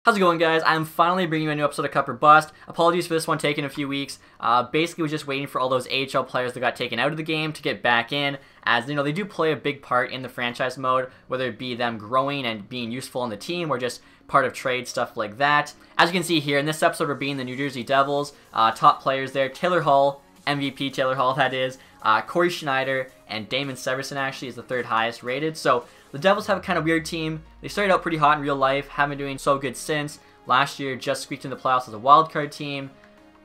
How's it going, guys? I'm finally bringing you a new episode of Cup or Bust. Apologies for this one taking a few weeks. Basically, was just waiting for all those AHL players that got taken out of the game to get back in, as you know, they do play a big part in the franchise mode, whether it be them growing and being useful on the team or just part of trade, stuff like that. As you can see here, in this episode, we're being the New Jersey Devils. Top players there, Taylor Hall, MVP Taylor Hall, that is, Cory Schneider, and Damon Severson actually is the third highest rated. So the Devils have a kind of weird team. They started out pretty hot in real life, haven't been doing so good since. Last year, just squeaked in the playoffs as a wildcard team.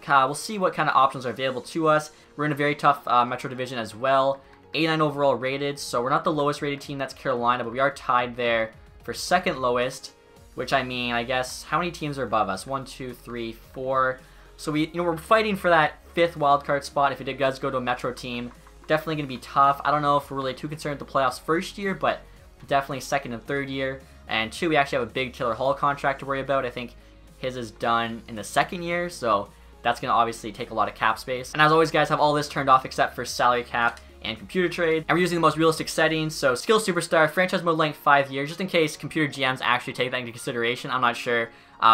We'll see what kind of options are available to us. We're in a very tough Metro Division as well. 89 overall rated, so we're not the lowest rated team, that's Carolina, but we are tied there for second lowest, which I mean, I guess, how many teams are above us? 1, 2, 3, 4. So we're fighting for that fifth wildcard spot if it does go to a Metro team. Definitely going to be tough. I don't know if we're really too concerned with the playoffs first year, but definitely second and third year. And two, we actually have a big Taylor Hall contract to worry about. I think his is done in the second year, so that's going to obviously take a lot of cap space. And as always, guys, have all this turned off except for salary cap and computer trade. And we're using the most realistic settings, so skill superstar, franchise mode length 5 years, just in case computer GMs actually take that into consideration. I'm not sure.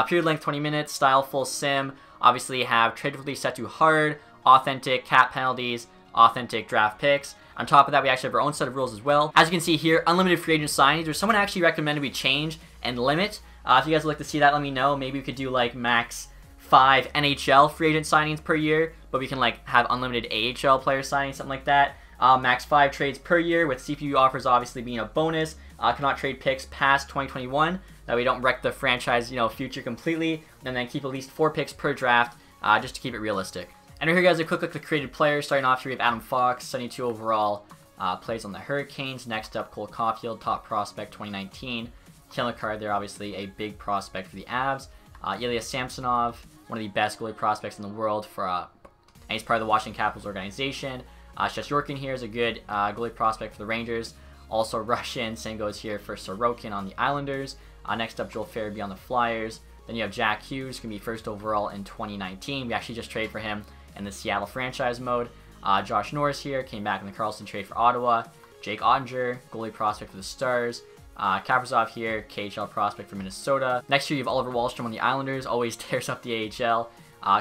Period length 20 minutes, style full sim. Obviously have trade difficulty set to hard, authentic, cap penalties, authentic draft picks. On top of that, we actually have our own set of rules as well. As you can see here, unlimited free agent signings. There's someone actually recommended we change and limit. If you guys would like to see that, let me know. Maybe we could do like max 5 NHL free agent signings per year, but we can like have unlimited AHL player signings, something like that. Max 5 trades per year, with CPU offers obviously being a bonus. Cannot trade picks past 2021, that we don't wreck the franchise, future completely. And then keep at least 4 picks per draft, just to keep it realistic. And here, guys, a quick look at the created players. Starting off here, we have Adam Fox, 72 overall, plays on the Hurricanes. Next up, Cole Caulfield, top prospect 2019. Killing card there, obviously a big prospect for the Avs. Ilya Samsonov, one of the best goalie prospects in the world and he's part of the Washington Capitals organization. Shesterkin here is a good goalie prospect for the Rangers. Also Russian, same goes here for Sorokin on the Islanders. Next up, Joel Farabee on the Flyers. Then you have Jack Hughes, going to be first overall in 2019. We actually just traded for him in the Seattle franchise mode. Josh Norris here, came back in the Carlson trade for Ottawa. Jake Ottinger, goalie prospect for the Stars. Kaprizov here, KHL prospect for Minnesota. Next year, you have Oliver Wahlstrom on the Islanders, always tears up the AHL.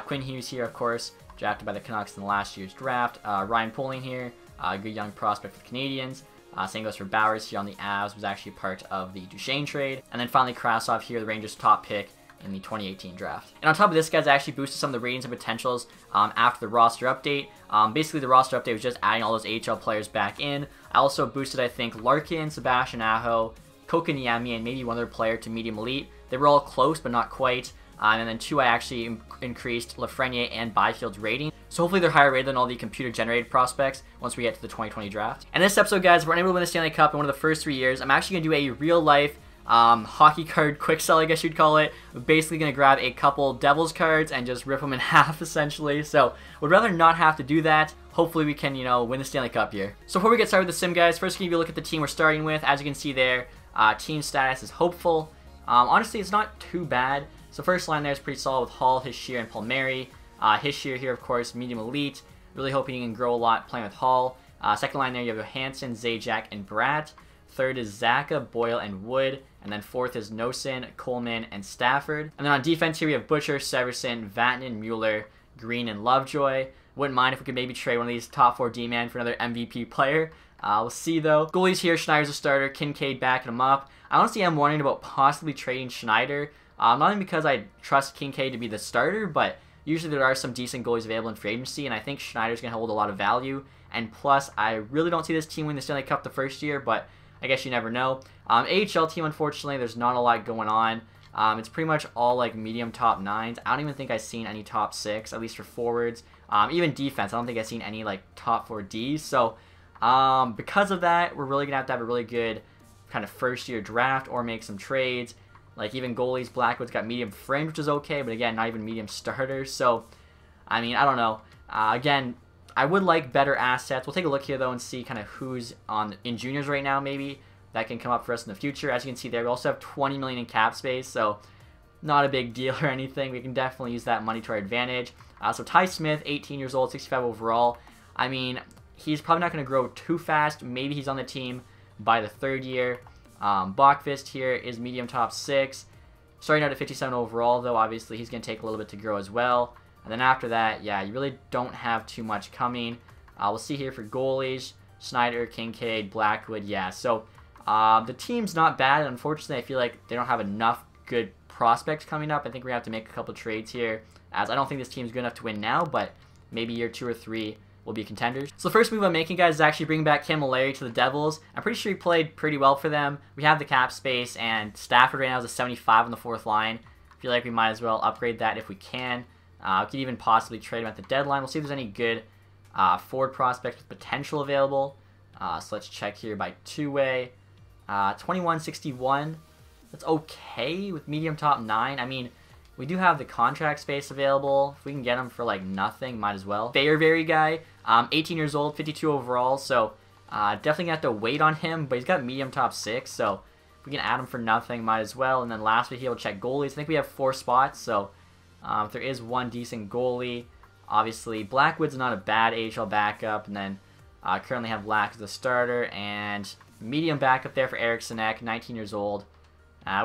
Quinn Hughes here, of course, drafted by the Canucks in last year's draft. Ryan Poehling here, a good young prospect for the Canadiens. Same goes for Bowers here on the Avs, was actually part of the Duchesne trade. And then finally, Krasov here, the Rangers' top pick in the 2018 draft. And on top of this, guys, I actually boosted some of the ratings and potentials after the roster update. Basically, the roster update was just adding all those AHL players back in. I also boosted, I think, Larkin, Sebastian Aho, Kotkaniemi, and maybe one other player to medium elite. They were all close, but not quite. And then two, I actually increased Lafreniere and Byfield's rating. So hopefully they're higher rated than all the computer-generated prospects once we get to the 2020 draft. And this episode, guys, we're unable to win the Stanley Cup in one of the first 3 years. I'm actually going to do a real-life hockey card quick sell, I guess you'd call it. We're basically going to grab a couple Devils cards and just rip them in half, essentially. So would rather not have to do that. Hopefully we can, win the Stanley Cup here. So before we get started with the sim, guys, first give you a look at the team we're starting with. As you can see there, team status is hopeful. Honestly, it's not too bad. So first line there is pretty solid with Hall, Hischier, and Palmieri. Hischier here, of course, medium elite. Really hoping he can grow a lot playing with Hall. Second line there, you have Johansson, Zajac, and Bratt. Third is Zaka, Boyle, and Wood. And then fourth is Nosen, Coleman, and Stafford. And then on defense here, we have Butcher, Severson, Vatanen, Mueller, Green, and Lovejoy. Wouldn't mind if we could maybe trade one of these top 4 D-man for another MVP player. We'll see, though. Goalies here, Schneider's a starter. Kincaid backing him up. I honestly am wondering about possibly trading Schneider. Not only because I trust Kincaid to be the starter, but usually there are some decent goalies available in free agency, and I think Schneider's going to hold a lot of value. And plus, I really don't see this team win the Stanley Cup the first year, but I guess you never know. AHL team, unfortunately, there's not a lot going on. It's pretty much all like medium top 9s. I don't even think I've seen any top 6, at least for forwards. Even defense, I don't think I've seen any like top 4 Ds. So because of that, we're really going to have a really good kind of first year draft or make some trades. Like even goalies, Blackwood's got medium fringe, which is okay, but again, not even medium starters. So, I mean, I don't know. Again, I would like better assets. We'll take a look here, though, and see kind of who's in juniors right now, maybe, that can come up for us in the future. As you can see there, we also have $20 million in cap space, so not a big deal or anything. We can definitely use that money to our advantage. So Ty Smith, 18 years old, 65 overall. I mean, he's probably not going to grow too fast. Maybe he's on the team by the 3rd year. Bachvist here is medium top 6. Starting out at 57 overall, though, obviously he's going to take a little bit to grow as well. And then after that, yeah, you really don't have too much coming. We'll see here for goalies, Schneider, Kincaid, Blackwood, yeah. So the team's not bad. Unfortunately, I feel like they don't have enough good prospects coming up. I think we have to make a couple trades here, as I don't think this team's good enough to win now, but maybe year 2 or 3 will be contenders. So the first move I'm making, guys, is actually bringing back Camilleri to the Devils. I'm pretty sure he played pretty well for them. We have the cap space, and Stafford right now is a 75 on the 4th line. I feel like we might as well upgrade that if we can. We could even possibly trade him at the deadline. We'll see if there's any good forward prospects with potential available. So let's check here by two-way. 2161. That's okay with medium top 9. I mean, we do have the contract space available. If we can get him for like nothing, might as well. Fairbury guy, 18 years old, 52 overall. So definitely gonna have to wait on him, but he's got medium top 6. So if we can add him for nothing, might as well. And then lastly, he'll check goalies. I think we have 4 spots. So if there is one decent goalie, obviously Blackwood's not a bad AHL backup. And then currently have Lack as the starter, and medium backup there for Eric Sinek, 19 years old.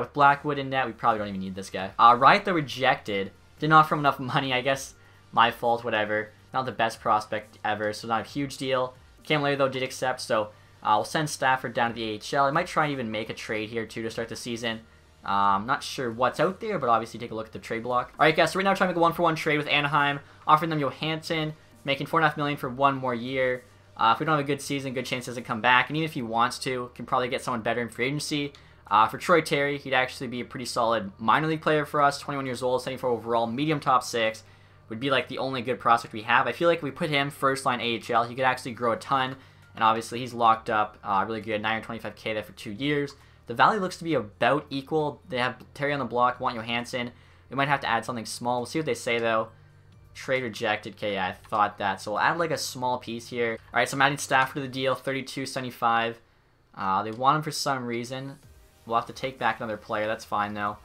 With Blackwood in net, we probably don't even need this guy. Right, the rejected. Didn't offer him enough money, I guess. My fault, whatever. Not the best prospect ever, so not a huge deal. Camilleri, though, did accept, so we'll send Stafford down to the AHL. I might try and even make a trade here, too, to start the season. Not sure what's out there, but obviously take a look at the trade block. Alright, guys, so right now we're trying to make a 1-for-1 trade with Anaheim, offering them Johansson, making $4.5 million for 1 more year. If we don't have a good season, good chance he doesn't come back. And even if he wants to, can probably get someone better in free agency. For Troy Terry, he'd actually be a pretty solid minor league player for us. 21 years old, 74 overall, medium top 6. Would be like the only good prospect we have. I feel like if we put him first line AHL, he could actually grow a ton. And obviously he's locked up really good, 925K there for 2 years. The value looks to be about equal. They have Terry on the block, want Johansson. We might have to add something small. We'll see what they say though. Trade rejected. Okay, yeah, I thought that. So we'll add like a small piece here. Alright, so I'm adding Stafford to the deal, 32.75. They want him for some reason. We'll have to take back another player. That's fine, though.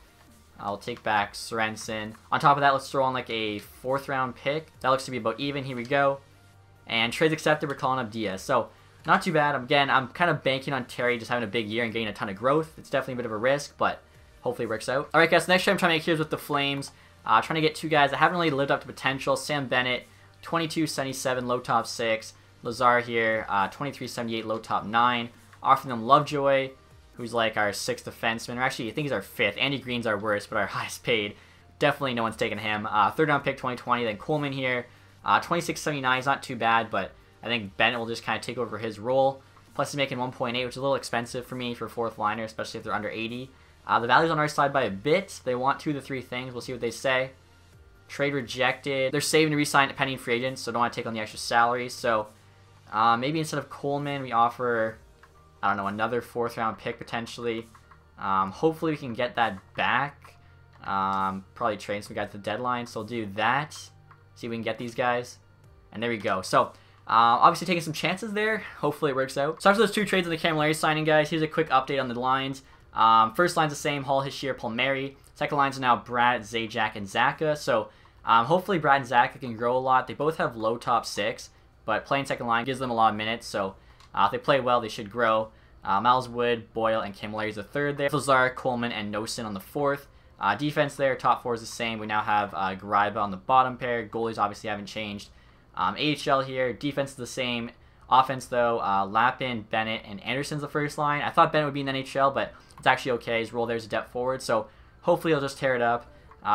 I'll take back Sorensen. On top of that, let's throw on like a 4th round pick. That looks to be about even. Here we go. And trades accepted. We're calling up Diaz. So, not too bad. Again, I'm kind of banking on Terry just having a big year and getting a ton of growth. It's definitely a bit of a risk, but hopefully it works out. Alright, guys. Next trade I'm trying to make here is with the Flames. Trying to get 2 guys that haven't really lived up to potential. Sam Bennett, 22.77, low top 6. Lazar here, 23.78, low top 9. Offering them Lovejoy, who's like our 6th defenseman, or actually I think he's our 5th. Andy Green's our worst, but our highest paid. Definitely no one's taking him. 3rd round pick 2020, then Coleman here. 26.79, he's not too bad, but I think Bennett will just kind of take over his role. Plus he's making 1.8, which is a little expensive for me for a 4th liner, especially if they're under 80. The value's on our side by a bit. They want 2 to 3 things. We'll see what they say. Trade rejected. They're saving to re-sign pending free agents, so don't want to take on the extra salary. So maybe instead of Coleman, we offer, I don't know, another 4th round pick potentially. Hopefully we can get that back. Probably trade some guys at the deadline, so we'll do that. See if we can get these guys. And there we go. So obviously taking some chances there. Hopefully it works out. So after those 2 trades on the Camilleri signing, guys, here's a quick update on the lines. First line's the same, Hall, Hischier, Palmieri. Second line's are now Brad, Zajac, and Zaka. So hopefully Brad and Zaka can grow a lot. They both have low top 6, but playing second line gives them a lot of minutes. So if they play well, they should grow. Miles Wood, Boyle, and Camilleri is the 3rd there. Lazar, Coleman, and Nosen on the 4th. Defense there, top 4 is the same. We now have Gariba on the bottom pair. Goalies obviously haven't changed. AHL here, defense is the same. Offense though, Lappin, Bennett, and Anderson's the first line. I thought Bennett would be in the NHL, but it's actually okay. His role there is a depth forward, so hopefully he'll just tear it up.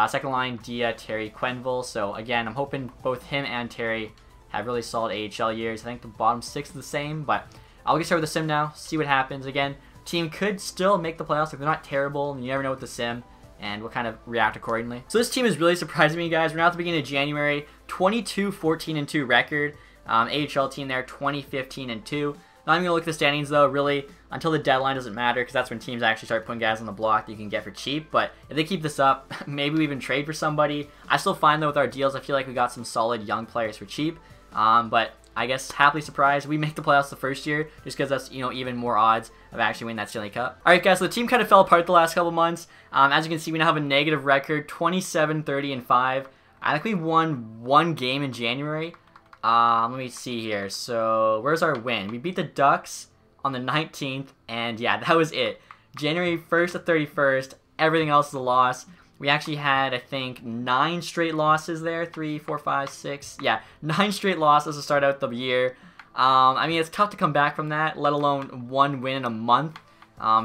Second line, Dia, Terry, Quenville. So again, I'm hoping both him and Terry have really solid AHL years. I think the bottom 6 is the same, but I'll get started with the sim now, see what happens. Again, team could still make the playoffs if they're not terrible, and you never know with the sim, and we'll kind of react accordingly. So this team is really surprising me, guys. We're now at the beginning of January, 22-14-2 record. AHL team there, 20-15-2. Not even going to look at the standings, though, really, until the deadline doesn't matter, because that's when teams actually start putting guys on the block that you can get for cheap. But if they keep this up, maybe we even trade for somebody. I still find, though, with our deals, I feel like we got some solid young players for cheap. But I guess happily surprised we make the playoffs the first year, just because that's, you know, even more odds of actually winning that Stanley Cup. Alright, guys, so the team kind of fell apart the last couple months. As you can see, we now have a negative record, 27-30-5. I think we won 1 game in January. Let me see here. So, where's our win? We beat the Ducks on the 19th, and yeah, that was it. January 1st to 31st, Everything else is a loss. We actually had, I think, 9 straight losses there. 3, 4, 5, 6. Yeah, 9 straight losses to start out the year. I mean, it's tough to come back from that, let alone 1 win in a month.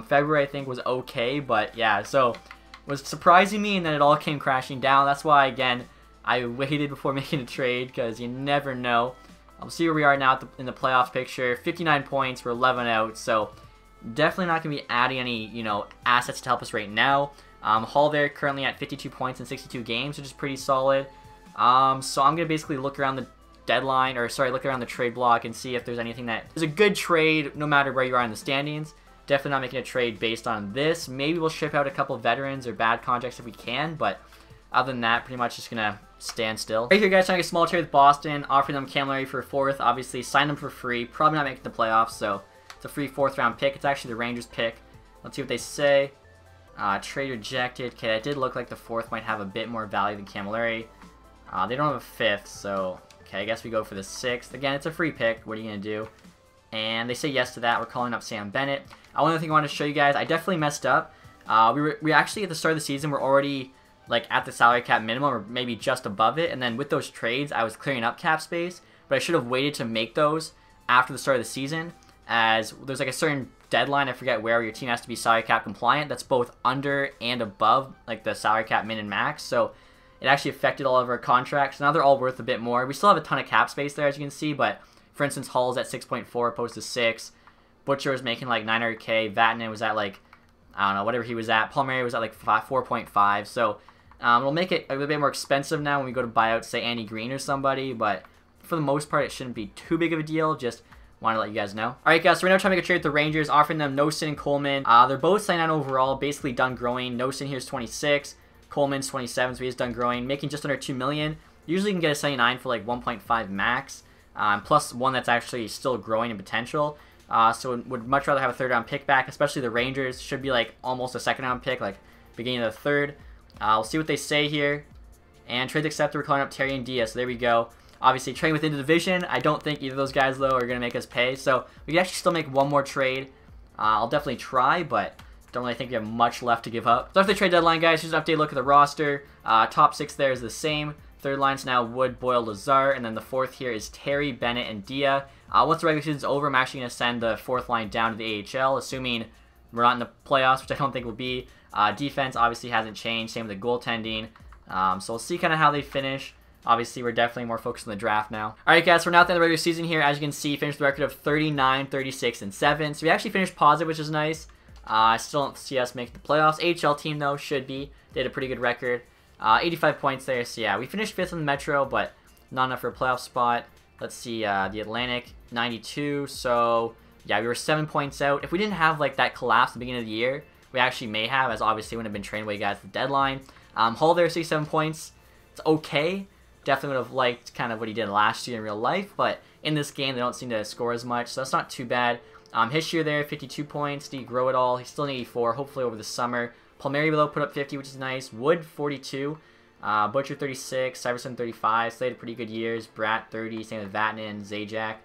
February, I think, was okay, but yeah, so it was surprising me, and then it all came crashing down. That's why, again, I waited before making a trade, because you never know. I'll see where we are now in the playoff picture. 59 points, we're 11 out, so definitely not going to be adding any, assets to help us right now. Hall there currently at 52 points in 62 games, which is pretty solid. So I'm going to basically look around the deadline, or sorry, look around the trade block and see if there's anything that is a good trade no matter where you are in the standings. Definitely not making a trade based on this. Maybe we'll ship out a couple of veterans or bad contracts if we can, but other than that, pretty much just going to stand still. Right here, guys, trying to get a small trade with Boston, offering them Cam Larry for 4th. Obviously, sign them for free. Probably not making the playoffs, so it's a free 4th round pick. It's actually the Rangers pick. Let's see what they say. Trade rejected. Okay, that did look like the 4th might have a bit more value than Cam Larry. They don't have a 5th, so okay, I guess we go for the 6th. Again, it's a free pick. What are you going to do? And they say yes to that. We're calling up Sam Bennett. One other thing I wanted to show you guys, I definitely messed up. We actually, at the start of the season, we're already like at the salary cap minimum, or maybe just above it. And then with those trades, I was clearing up cap space, but I should have waited to make those after the start of the season, as there's like a certain deadline, I forget where your team has to be salary cap compliant. That's both under and above like the salary cap min and max. So it actually affected all of our contracts. Now they're all worth a bit more. We still have a ton of cap space there, as you can see, but for instance, Hall's at 6.4 opposed to 6. Butcher was making like 900K. Vatanen was at like, I don't know, whatever he was at. Palmieri was at like 4.5. So it'll make it a little bit more expensive now when we go to buy out, say, Andy Green or somebody. But for the most part, it shouldn't be too big of a deal. Just want to let you guys know. All right, guys, so we're now trying to make a trade with the Rangers, offering them Nosen and Coleman. They're both 99 overall, basically done growing. Nosen here's 26. Coleman's 27, so he's done growing, making just under $2 million. Usually you can get a 79 for like 1.5 max, plus one that's actually still growing in potential. So would much rather have a 3rd round pick back, especially the Rangers. Should be like almost a 2nd round pick, like beginning of the 3rd. We'll see what they say here. And trade accepted, we're calling up Terry and Diaz. So there we go. Obviously, trading within the division. I don't think either of those guys, though, are going to make us pay. So we can actually still make one more trade. I'll definitely try, but don't really think we have much left to give up. So after the trade deadline, guys, here's an update look at the roster. Top 6 there is the same. 3rd line's now Wood, Boyle, Lazar, and then the 4th here is Terry, Bennett, and Dia. Once the regular season's over, I'm actually going to send the 4th line down to the AHL, assuming we're not in the playoffs, which I don't think we'll be. Defense obviously hasn't changed, same with the goaltending. So we'll see kind of how they finish. Obviously, we're definitely more focused on the draft now. All right, guys, so we're now at the end of the regular season here. As you can see, finished the record of 39, 36, and 7. So we actually finished positive, which is nice. I still don't see us making the playoffs. AHL team, though, should be. They had a pretty good record. 85 points there. So, yeah, we finished 5th in the Metro, but not enough for a playoff spot. Let's see, the Atlantic, 92. So, yeah, we were 7 points out. If we didn't have, like, that collapse at the beginning of the year, we actually may have, as obviously wouldn't have been trained away guys at the deadline. Hall there, 67 points. It's okay. Definitely would have liked kind of what he did last year in real life, but in this game, they don't seem to score as much, so that's not too bad. His year there, 52 points. Did he grow it all? He's still in 84, hopefully over the summer. Palmieri below put up 50, which is nice. Wood, 42. Butcher, 36. Syverson, 35. So they had pretty good years. Bratt, 30. Same with Vatanen and Zajac.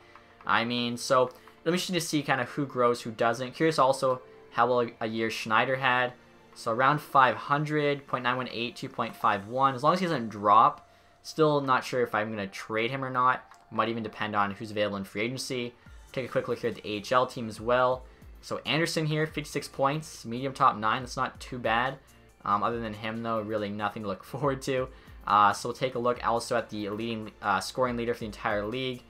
I mean, so let me just see kind of who grows, who doesn't. Curious also how well a year Schneider had. So around 500, 0.918, 2.51. As long as he doesn't drop. Still not sure if I'm going to trade him or not. Might even depend on who's available in free agency. Take a quick look here at the AHL team as well. So Anderson here, 56 points. Medium top 9. That's not too bad. Other than him, though, really nothing to look forward to. So we'll take a look also at the leading scoring leader for the entire league.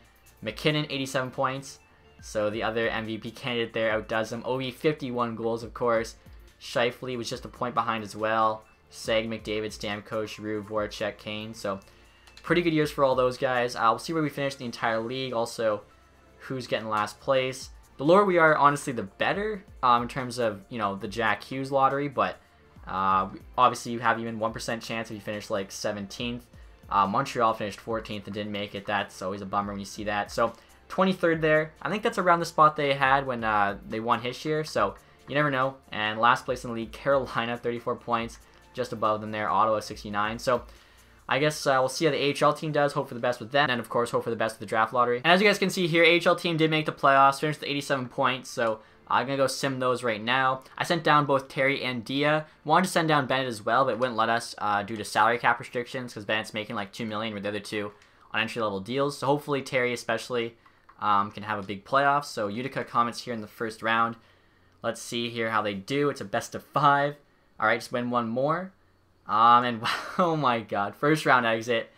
McKinnon, 87 points. So the other MVP candidate there outdoes him. Ovi, 51 goals, of course. Scheifele was just a point behind as well. Seg, McDavid, Stamkos, Giroux, Voracek, Kane. So pretty good years for all those guys. We'll see where we finish the entire league. Also, who's getting last place. The lower we are, honestly, the better in terms of, the Jack Hughes lottery. But obviously, you have even 1% chance if you finish like 17th. Montreal finished 14th and didn't make it. That's always a bummer when you see that. So 23rd there. I think that's around the spot they had when they won his year. So you never know. And last place in the league, Carolina, 34 points. Just above them there. Ottawa, 69. So I guess we'll see how the AHL team does. Hope for the best with them. And, of course, hope for the best with the draft lottery. And as you guys can see here, AHL team did make the playoffs. Finished with 87 points. So I'm going to go sim those right now. I sent down both Terry and Dia. Wanted to send down Bennett as well, but it wouldn't let us due to salary cap restrictions because Bennett's making like $2 million with the other two on entry-level deals. So hopefully Terry especially can have a big playoff. So Utica comments here in the first round. Let's see here how they do. It's a best of 5. All right, just win one more. And oh my god, first round exit.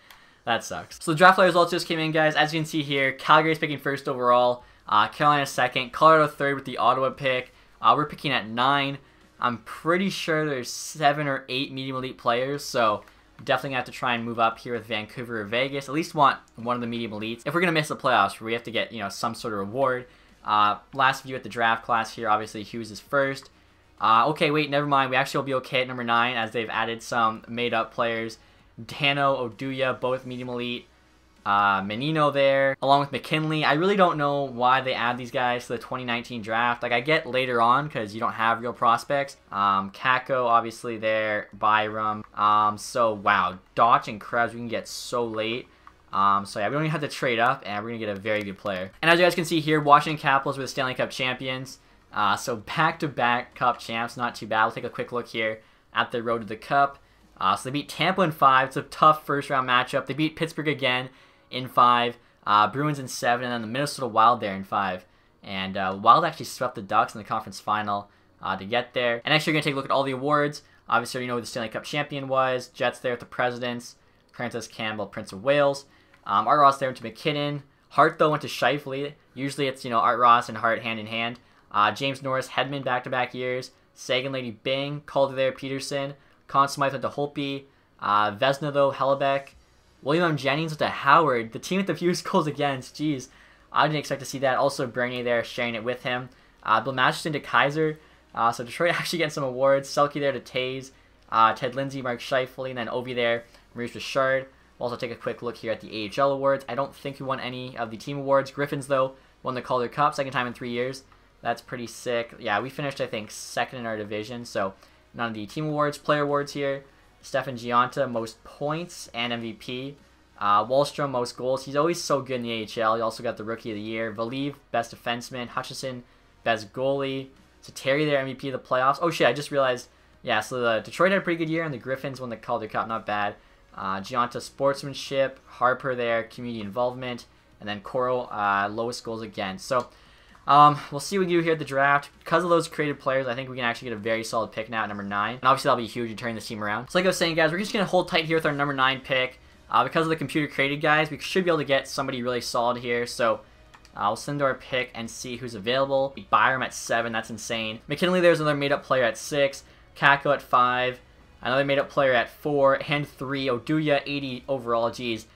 That sucks. So the draft results just came in, guys. As you can see here, Calgary's picking first overall. Carolina second. Colorado third with the Ottawa pick. We're picking at 9. I'm pretty sure there's 7 or 8 medium elite players, so definitely gonna have to try and move up here with Vancouver or Vegas. At least want one of the medium elites. If we're gonna miss the playoffs, we have to get some sort of reward. Last view at the draft class here. Obviously Hughes is first. Okay, wait, never mind. We actually will be okay at number 9 as they've added some made-up players. Dano, Oduya, both medium elite. Menino there, along with McKinley. I really don't know why they add these guys to the 2019 draft. Like, I get later on because you don't have real prospects. Kako, obviously there. Byram. So, wow. Dotch and Krebs we can get so late. So, yeah, we don't even have to trade up, and we're going to get a very good player. And as you guys can see here, Washington Capitals were the Stanley Cup champions. So, back-to-back Cup champs. Not too bad. We'll take a quick look here at the road to the Cup. So, they beat Tampa in 5. It's a tough first-round matchup. They beat Pittsburgh again in 5, Bruins in 7, and then the Minnesota Wild there in 5. And Wild actually swept the Ducks in the conference final to get there. And next, you're going to take a look at all the awards. Obviously, you know who the Stanley Cup champion was. Jets there with the Presidents. Princess Campbell, Prince of Wales. Art Ross there went to McKinnon. Hart, though, went to Scheifele. Usually it's, Art Ross and Hart hand in hand. James Norris, Hedman back-to-back years. Sagan, Lady Bing. Calder there, Peterson. Conn Smythe went to Holtby. Vesna, though, Hellebuck. William M. Jennings with the Howard, the team with the fewest goals against. Jeez, I didn't expect to see that. Also, Bernier there sharing it with him. Bill Masterson to Kaiser. So Detroit actually getting some awards. Selke there to Taze. Ted Lindsay, Mark Scheifele, and then Ovi there. Maurice Richard. We'll also take a quick look here at the AHL awards. I don't think we won any of the team awards. Griffins, though, won the Calder Cup, second time in 3 years. That's pretty sick. Yeah, we finished, I think, second in our division. So none of the team awards. Player awards here. Stefan Gionta, most points and MVP. Wallstrom, most goals. He's always so good in the AHL. He also got the Rookie of the Year. Valiv, best defenseman. Hutchison, best goalie. So Terry there, MVP of the playoffs. Oh shit, I just realized. Yeah, so the Detroit had a pretty good year, and the Griffins won the Calder Cup. Not bad. Gionta, sportsmanship. Harper there, community involvement. And then Coro, lowest goals against. So we'll see what we do here at the draft. Because of those creative players, I think we can actually get a very solid pick now at number 9. And obviously that'll be huge in turning this team around. So like I was saying, guys, we're just going to hold tight here with our number 9 pick. Because of the computer created guys, we should be able to get somebody really solid here. So we'll send our pick and see who's available. Byram at 7, that's insane. McKinley there's another made-up player at 6. Kako at 5. Another made-up player at 4. And 3. Oduya, 80 overall, geez.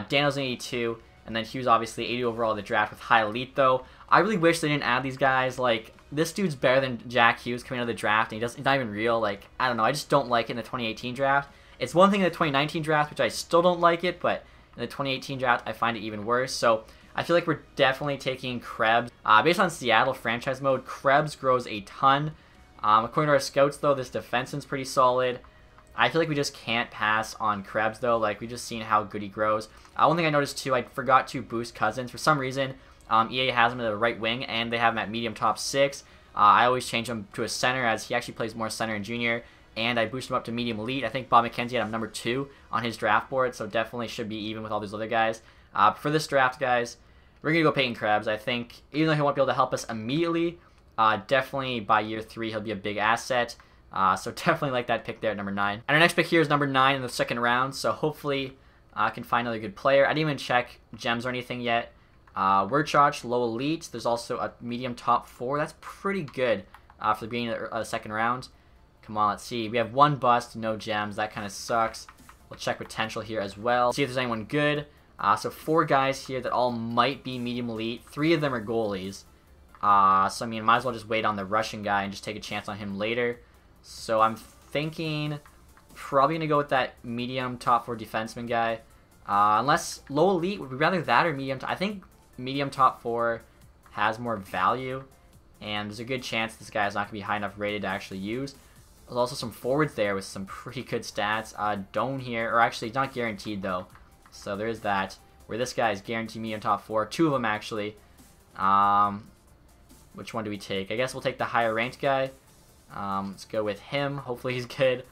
Daniels 82. And then Hughes, obviously, 80 overall in the draft with high elite, though. I really wish they didn't add these guys. Like, this dude's better than Jack Hughes coming out of the draft, and he's not even real. Like, I don't know. I just don't like it in the 2018 draft. It's one thing in the 2019 draft, which I still don't like it, but in the 2018 draft, I find it even worse. So I feel like we're definitely taking Krebs. Based on Seattle franchise mode, Krebs grows a ton. According to our scouts, though, this defenseman's pretty solid. I feel like we just can't pass on Krebs, though. Like, we've just seen how good he grows. One thing I noticed, too, I forgot to boost Cousins. For some reason, EA has him at the right wing, and they have him at medium top 6. I always change him to a center, as he actually plays more center in junior. And I boosted him up to medium elite. I think Bob McKenzie had him number 2 on his draft board, so definitely should be even with all these other guys. For this draft, guys, we're going to go Peyton Krebs. I think, even though he won't be able to help us immediately, definitely by year 3, he'll be a big asset. So definitely like that pick there at number 9. And our next pick here is number 9 in the second round, so hopefully I can find another good player. I didn't even check gems or anything yet. Werchach, low elite. There's also a medium top 4. That's pretty good for the beginning of the second round. Come on, let's see. We have 1 bust, no gems. That kind of sucks. We'll check potential here as well. See if there's anyone good. So 4 guys here that all might be medium elite. 3 of them are goalies. So I mean, might as well just wait on the Russian guy and just take a chance on him later. So I'm thinking probably going to go with that medium top 4 defenseman guy. Unless low elite, would we rather that or medium? I think medium top 4 has more value. And there's a good chance this guy is not going to be high enough rated to actually use. There's also some forwards there with some pretty good stats. Doan here, or actually it's not guaranteed though. So there is that. Where this guy is guaranteed medium top 4. 2 of them actually. Which one do we take? I guess we'll take the higher ranked guy. Let's go with him. Hopefully he's good.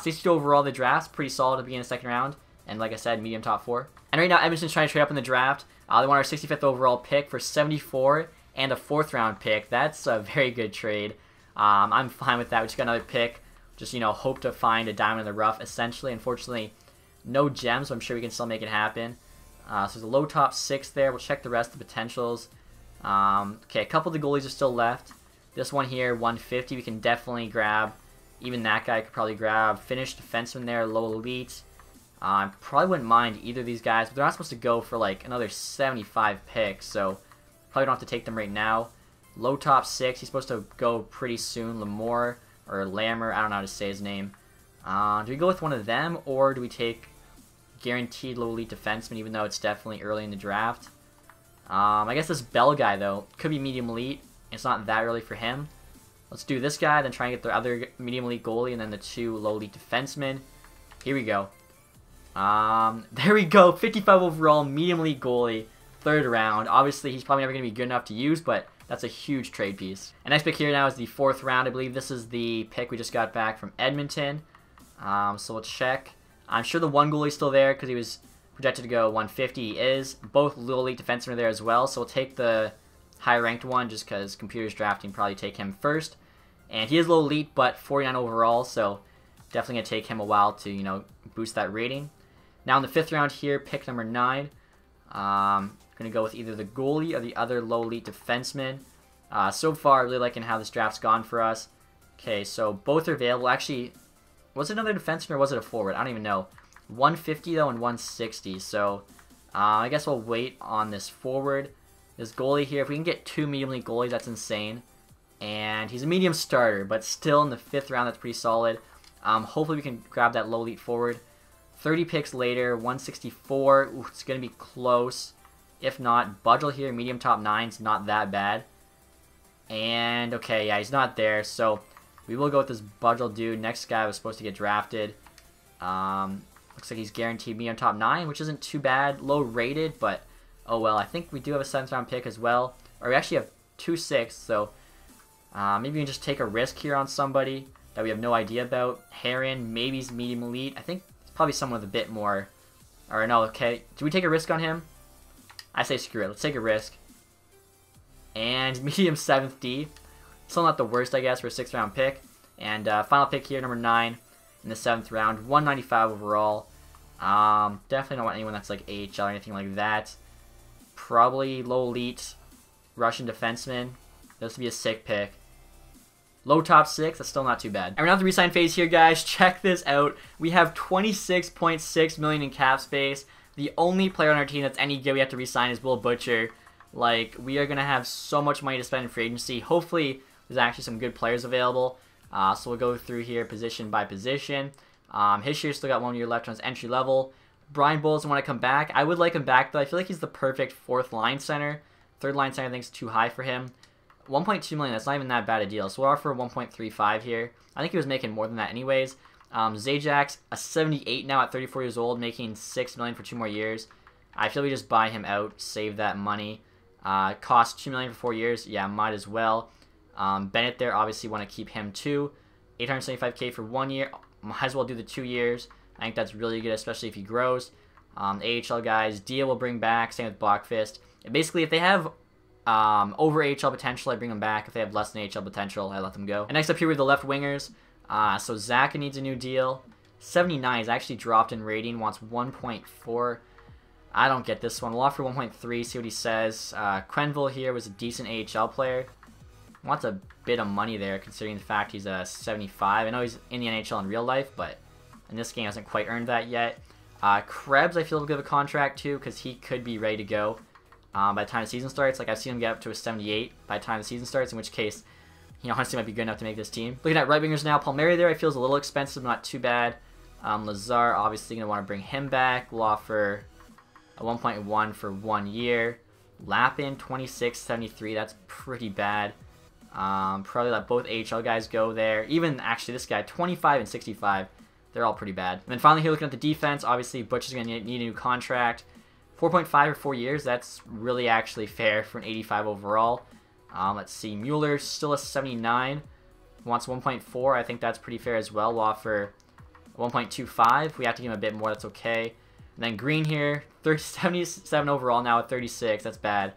62 overall, the draft's pretty solid to begin the second round. And like I said, medium top 4. And right now, Edmonton's trying to trade up in the draft. They want our 65th overall pick for 74 and a 4th round pick. That's a very good trade. I'm fine with that. We just got another pick. Just, you know, hope to find a diamond in the rough, essentially. Unfortunately, no gems, so I'm sure we can still make it happen. So there's a low top 6 there. We'll check the rest of the potentials. Okay, a couple of the goalies are still left. This one here, 150, we can definitely grab. Even that guy could probably grab. Finished defenseman there, low elite. I probably wouldn't mind either of these guys, but they're not supposed to go for like another 75 picks, so probably don't have to take them right now. Low top 6, he's supposed to go pretty soon. Lamore or Lammer, I don't know how to say his name. Do we go with one of them, or do we take guaranteed low elite defenseman, even though it's definitely early in the draft? I guess this Bell guy, though, could be medium elite. It's not that early for him. Let's do this guy, then try and get the other medium elite goalie, and then the 2 low elite defensemen. Here we go. There we go. 55 overall, medium elite goalie, 3rd round. Obviously, he's probably never going to be good enough to use, but that's a huge trade piece. And next pick here now is the 4th round. I believe this is the pick we just got back from Edmonton. So we'll check. I'm sure the one goalie's still there because he was projected to go 150. He is. Both low elite defensemen are there as well, so we'll take the higher ranked one just because computers drafting probably take him first. And he is low elite, but 49 overall, so definitely going to take him a while to, you know, boost that rating. Now in the 5th round here, pick number 9. Going to go with either the goalie or the other low elite defenseman. So far, really liking how this draft's gone for us. Okay, so both are available. Actually, was it another defenseman or was it a forward? I don't even know. 150 though and 160. So I guess we'll wait on this forward. This goalie here, if we can get 2 medium elite goalies, that's insane. And he's a medium starter, but still in the 5th round, that's pretty solid. Hopefully we can grab that low elite forward. 30 picks later, 164. Ooh, it's going to be close. If not, Budgel here, medium top 9's not that bad. And, okay, yeah, he's not there. So we will go with this Budgel dude. Next guy was supposed to get drafted. Looks like he's guaranteed medium top 9, which isn't too bad. Low rated, but oh well. I think we do have a 7th round pick as well. Or we actually have 2 6th, so maybe we can just take a risk here on somebody that we have no idea about. Heron, maybe he's medium elite. I think it's probably someone with a bit more. Or no, okay. Do we take a risk on him? I say screw it. Let's take a risk. And medium 7th D. Still not the worst, I guess, for a 6th round pick. And final pick here, number 9 in the 7th round. 195 overall. Definitely don't want anyone that's like AHL or anything like that. Probably low elite Russian defenseman. This would be a sick pick. Low top 6, that's still not too bad. And we're now at the resign phase here, guys. Check this out. We have 26.6 million in cap space. The only player on our team that's any good we have to resign is Will Butcher. Like, we are going to have so much money to spend in free agency. Hopefully, there's actually some good players available. So we'll go through here position by position. Hischier still got 1 year left on his entry level. Brian Bowles doesn't want to come back. I would like him back, though. I feel like he's the perfect 4th line center. 3rd line center I think is too high for him. 1.2 million, that's not even that bad a deal. So we'll offer 1.35 here. I think he was making more than that anyways. Zajac, a 78 now at 34 years old, making 6 million for 2 more years. I feel we just buy him out, save that money. Cost 2 million for 4 years. Yeah, might as well. Bennett there, obviously want to keep him too. 875k for 1 year. Might as well do the 2 years. I think that's really good, especially if he grows. AHL guys, Dia will bring back. Same with Blockfist. And basically, if they have over AHL potential, I bring them back. If they have less than AHL potential, I let them go. And next up here with the left wingers. So Zaka needs a new deal. 79 is actually dropped in rating. Wants 1.4. I don't get this one. We'll offer 1.3. See what he says. Quenville here was a decent AHL player. Wants a bit of money there, considering the fact he's a 75. I know he's in the NHL in real life, but in this game hasn't quite earned that yet. Krebs, I feel will give a contract too, because he could be ready to go by the time the season starts. Like, I've seen him get up to a 78 by the time the season starts, in which case, you know, honestly might be good enough to make this team. Looking at right wingers now, Palmieri there I feel is a little expensive, not too bad. Lazar, obviously going to want to bring him back. We'll offer a 1.1 for 1 year. Lappin, 26.73, that's pretty bad. Probably let both AHL guys go there. Even, actually, this guy, 25 and 65. They're all pretty bad. And then finally here, looking at the defense, obviously Butcher's going to need a new contract. 4.5 or 4 years, that's really actually fair for an 85 overall. Let's see, Mueller still a 79. Wants 1.4. I think that's pretty fair as well. We'll offer 1.25. We have to give him a bit more. That's okay. And then Green here, 77 overall now at 36. That's bad.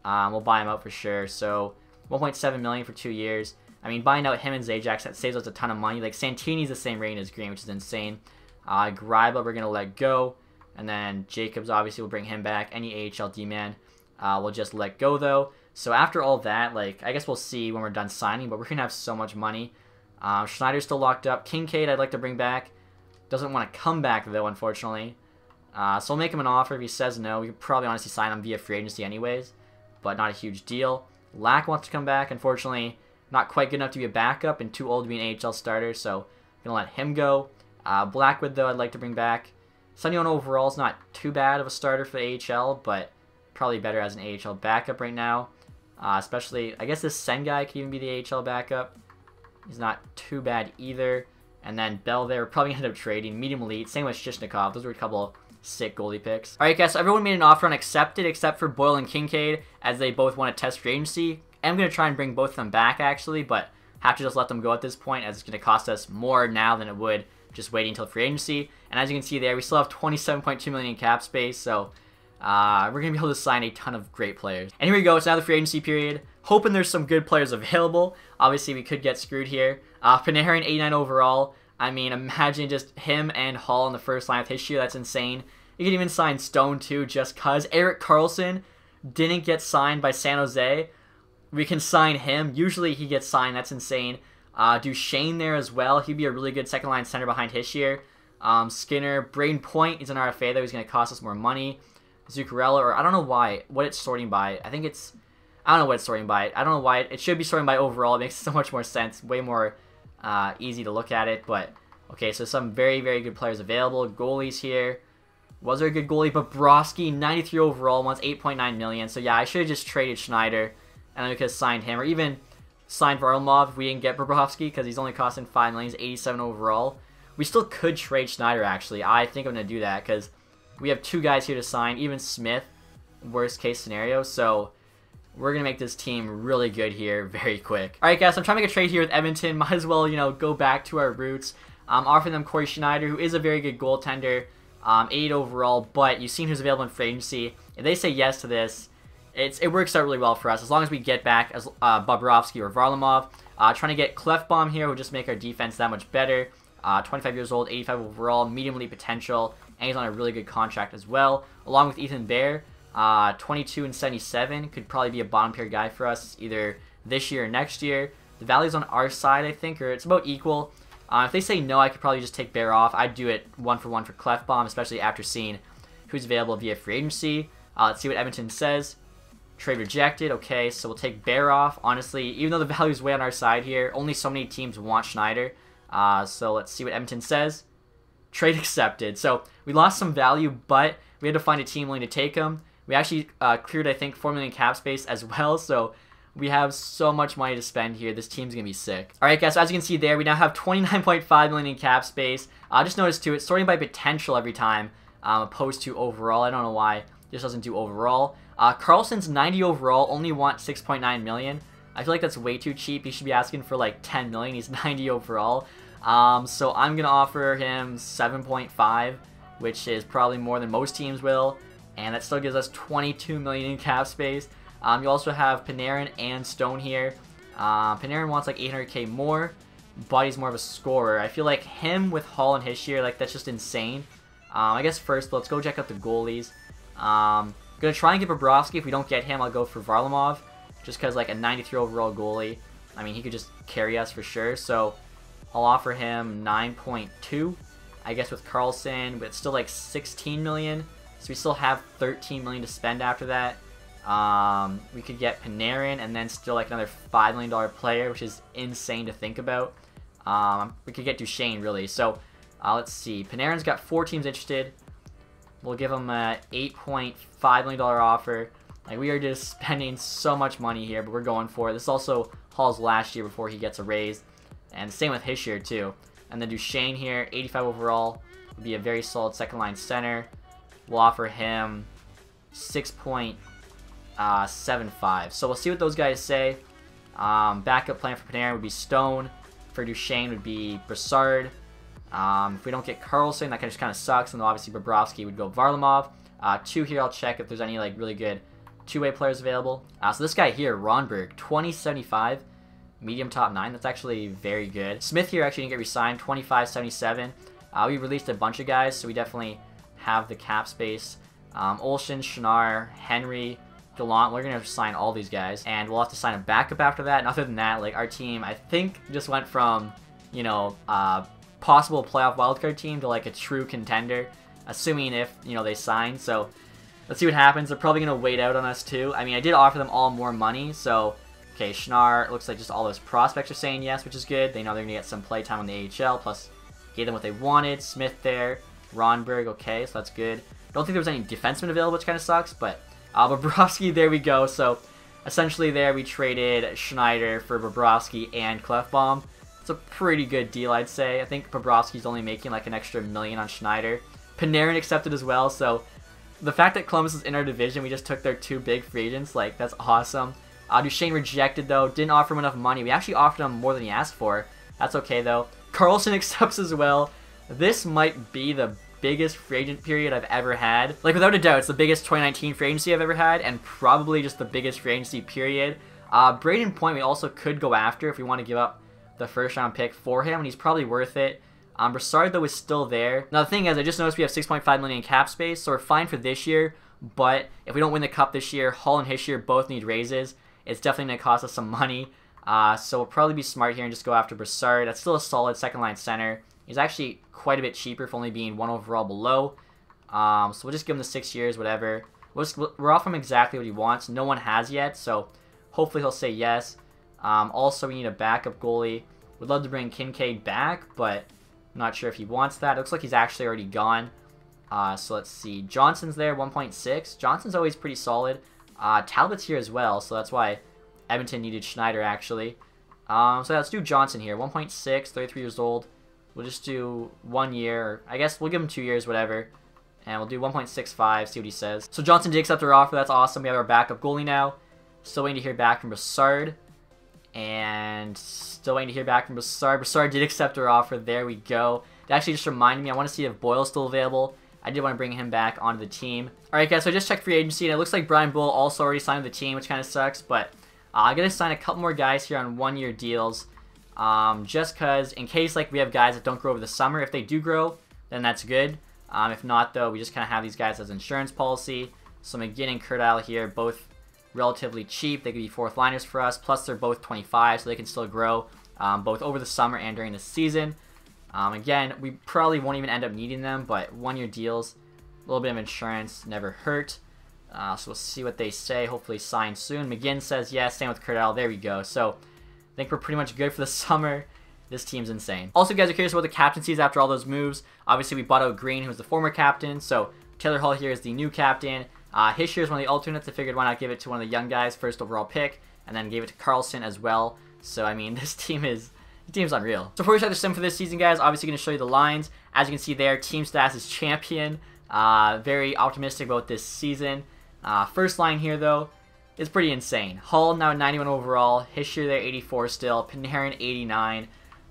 We'll buy him out for sure. So 1.7 million for 2 years. I mean, buying out him and Zajac, that saves us a ton of money. Like, Santini's the same rating as Green, which is insane. Greiba, we're going to let go. And then Jacobs, obviously, we'll bring him back. Any AHL D-man, we'll just let go, though. So after all that, like, I guess we'll see when we're done signing, but we're going to have so much money. Schneider's still locked up. Kincaid, I'd like to bring back. Doesn't want to come back, though, unfortunately. So we'll make him an offer. If he says no, we could probably honestly sign him via free agency anyways, but not a huge deal. Lack wants to come back. Unfortunately, not quite good enough to be a backup and too old to be an AHL starter, so I'm going to let him go. Blackwood, though, I'd like to bring back. Sunny overall is not too bad of a starter for the AHL, but probably better as an AHL backup right now. Especially, I guess this Sen guy could even be the AHL backup. He's not too bad either. And then Bell there, we're probably going to end up trading. Medium elite, same with Shishnikov. Those were a couple sick goalie picks. Alright guys, so everyone made an offer and accepted except for Boyle and Kincaid, as they both want to test free agency. I'm going to try and bring both of them back actually, but have to just let them go at this point, as it's going to cost us more now than it would just waiting until free agency. And as you can see there, we still have 27.2 million in cap space, so we're going to be able to sign a ton of great players. And here we go, it's now the free agency period. Hoping there's some good players available. Obviously, we could get screwed here. Panarin, 89 overall. I mean, imagine just him and Hall in the first line with his year. That's insane. You can even sign Stone, too, just because. Erik Karlsson didn't get signed by San Jose. We can sign him. Usually, he gets signed. That's insane. Duchesne there as well. He'd be a really good second-line center behind Hischier. Skinner. Braden Point is an RFA, though. He's going to cost us more money. Zuccarello, or I don't know what it's sorting by. I don't know what it's sorting by. I don't know why. It should be sorting by overall. It makes so much more sense. Way more easy to look at it. But, okay, so some very, very good players available. Goalies here. Was there a good goalie? Bobrovsky, 93 overall, wants 8.9 million. So, yeah, I should have just traded Schneider, and then we could have signed him. Or even signed Varlamov if we didn't get Bobrovsky, because he's only costing 5 million. He's 87 overall. We still could trade Schneider, actually. I think I'm going to do that, because we have 2 guys here to sign. Even Smith, worst case scenario. So we're going to make this team really good here very quick. Alright guys, so I'm trying to make a trade here with Edmonton. Might as well, you know, go back to our roots. Offering them Corey Schneider, who is a very good goaltender. 8 overall, but you've seen who's available in free agency. If they say yes to this, it works out really well for us. As long as we get back as Bobrovsky or Varlamov. Trying to get Clefbaum here will just make our defense that much better. 25 years old, 85 overall, medium elite potential, and he's on a really good contract as well. Along with Ethan Bear, 22 and 77, could probably be a bottom pair guy for us either this year or next year. The value's on our side, I think, or it's about equal. If they say no, I could probably just take Bear off. I'd do it 1-for-1 for Clefbaum, especially after seeing who's available via free agency. Let's see what Edmonton says. Trade rejected. Okay, so we'll take Bear off. Honestly, even though the value's way on our side here, only so many teams want Schneider. So let's see what Edmonton says. Trade accepted. So we lost some value, but we had to find a team willing to take him. We actually cleared, I think, 4 million cap space as well, so we have so much money to spend here. This team's going to be sick. Alright guys, so as you can see there, we now have 29.5 million in cap space. I just noticed too, it's sorting by potential every time, opposed to overall. I don't know why this doesn't do overall. Carlson's 90 overall, only want 6.9 million. I feel like that's way too cheap. He should be asking for like 10 million. He's 90 overall. So I'm going to offer him 7.5, which is probably more than most teams will. And that still gives us 22 million in cap space. You also have Panarin and Stone here. Panarin wants like 800k more, but he's more of a scorer. I feel like him with Hall and Hischier, like that's just insane. I guess first, let's go check out the goalies. Gonna try and get Bobrovsky. If we don't get him, I'll go for Varlamov, just because like a 93 overall goalie. I mean, he could just carry us for sure. So I'll offer him 9.2. I guess with Karlsson, but it's still like 16 million. So we still have 13 million to spend after that. We could get Panarin and then still like another $5 million player, which is insane to think about. We could get Duchesne, really. So let's see. Panarin's got 4 teams interested. We'll give him a $8.5 million offer. Like, we are just spending so much money here, but we're going for it. This is also Hall's last year before he gets a raise. And same with Hischier, too. And then Duchesne here, 85 overall. Would be a very solid second-line center. We'll offer him 6.5 7-5. So we'll see what those guys say. Backup plan for Panarin would be Stone. For Duchesne would be Brassard. If we don't get Carlson, that just kind of sucks. And then obviously Bobrovsky would go Varlamov. 2 here, I'll check if there's any like really good two-way players available. So this guy here, Ronberg, 2075, medium top 9. That's actually very good. Smith here actually didn't get re-signed, 2577. We released a bunch of guys, so we definitely have the cap space. Olsen, Schnarr, Henry, Gallant. We're going to sign all these guys, and we'll have to sign a backup after that. And other than that, like, our team, I think, just went from, you know, possible playoff wildcard team to like a true contender, assuming if, you know, they sign. So let's see what happens. They're probably going to wait out on us too. I mean, I did offer them all more money, so okay, Schnarr, looks like just all those prospects are saying yes, which is good. They know they're going to get some play time on the AHL, plus gave them what they wanted. Smith there, Ronberg, okay, so that's good. Don't think there was any defenseman available, which kind of sucks, but Bobrovsky, there we go. So essentially there we traded Schneider for Bobrovsky and Klefbom. It's a pretty good deal, I'd say. I think Bobrovsky's only making like an extra $1 million on Schneider. Panarin accepted as well, so the fact that Columbus is in our division, we just took their 2 big free agents, like, that's awesome. Duchesne rejected, though. Didn't offer him enough money. We actually offered him more than he asked for. That's okay, though. Carlson accepts as well. This might be the biggest free agent period I've ever had. Like, without a doubt, it's the biggest 2019 free agency I've ever had, and probably just the biggest free agency period. Braden Point we also could go after if we want to give up the first-round pick for him, and he's probably worth it. Brassard, though, is still there. Now, the thing is, I just noticed we have $6.5 million in cap space, so we're fine for this year, but if we don't win the Cup this year, Hall and Hischier both need raises. It's definitely going to cost us some money, so we'll probably be smart here and just go after Brassard. That's still a solid second-line center. He's actually quite a bit cheaper for only being 1 overall below, so we'll just give him the 6 years, whatever. We're off him exactly what he wants. No one has yet, so hopefully he'll say yes. Also, we need a backup goalie. Would love to bring Kincaid back, but not sure if he wants that. It looks like he's actually already gone. So let's see. Johnson's there, 1.6. Johnson's always pretty solid. Talbot's here as well, so that's why Edmonton needed Schneider, actually. So let's do Johnson here. 1.6, 33 years old. We'll just do 1 year. I guess we'll give him 2 years, whatever. And we'll do 1.65, see what he says. So Johnson did accept our offer. That's awesome. We have our backup goalie now. Still waiting to hear back from Brassard. And still waiting to hear back from Brassard. Brassard did accept our offer. There we go. That actually just reminded me, I want to see if Boyle's still available. I did want to bring him back onto the team. Alright guys, so I just checked free agency, and it looks like Brian Boyle also already signed with the team, which kind of sucks, but I'm going to sign a couple more guys here on 1-year deals. Just because, in case like we have guys that don't grow over the summer, if they do grow, then that's good. If not, though, we just kind of have these guys as insurance policy. So McGinn and Kurt Isle here, both relatively cheap. They could be 4th liners for us, plus they're both 25, so they can still grow both over the summer and during the season. Again, we probably won't even end up needing them, but 1-year deals, a little bit of insurance, never hurt. So we'll see what they say. Hopefully sign soon. McGinn says yes, same with Kurt Isle. There we go. So I think we're pretty much good for the summer. This team's insane. Also, if you guys are curious about the captaincies after all those moves, obviously we bought out Green, who was the former captain, so Taylor Hall here is the new captain. Hischier is one of the alternates. I figured why not give it to one of the young guys, 1st overall pick, and then gave it to Carlson as well. So, I mean, this team's unreal. So before we start the sim for this season, guys, obviously going to show you the lines. As you can see there, Team Stats is champion. Very optimistic about this season. First line here, though, is pretty insane. Hall now 91 overall. Hischier there 84 still. Panarin 89.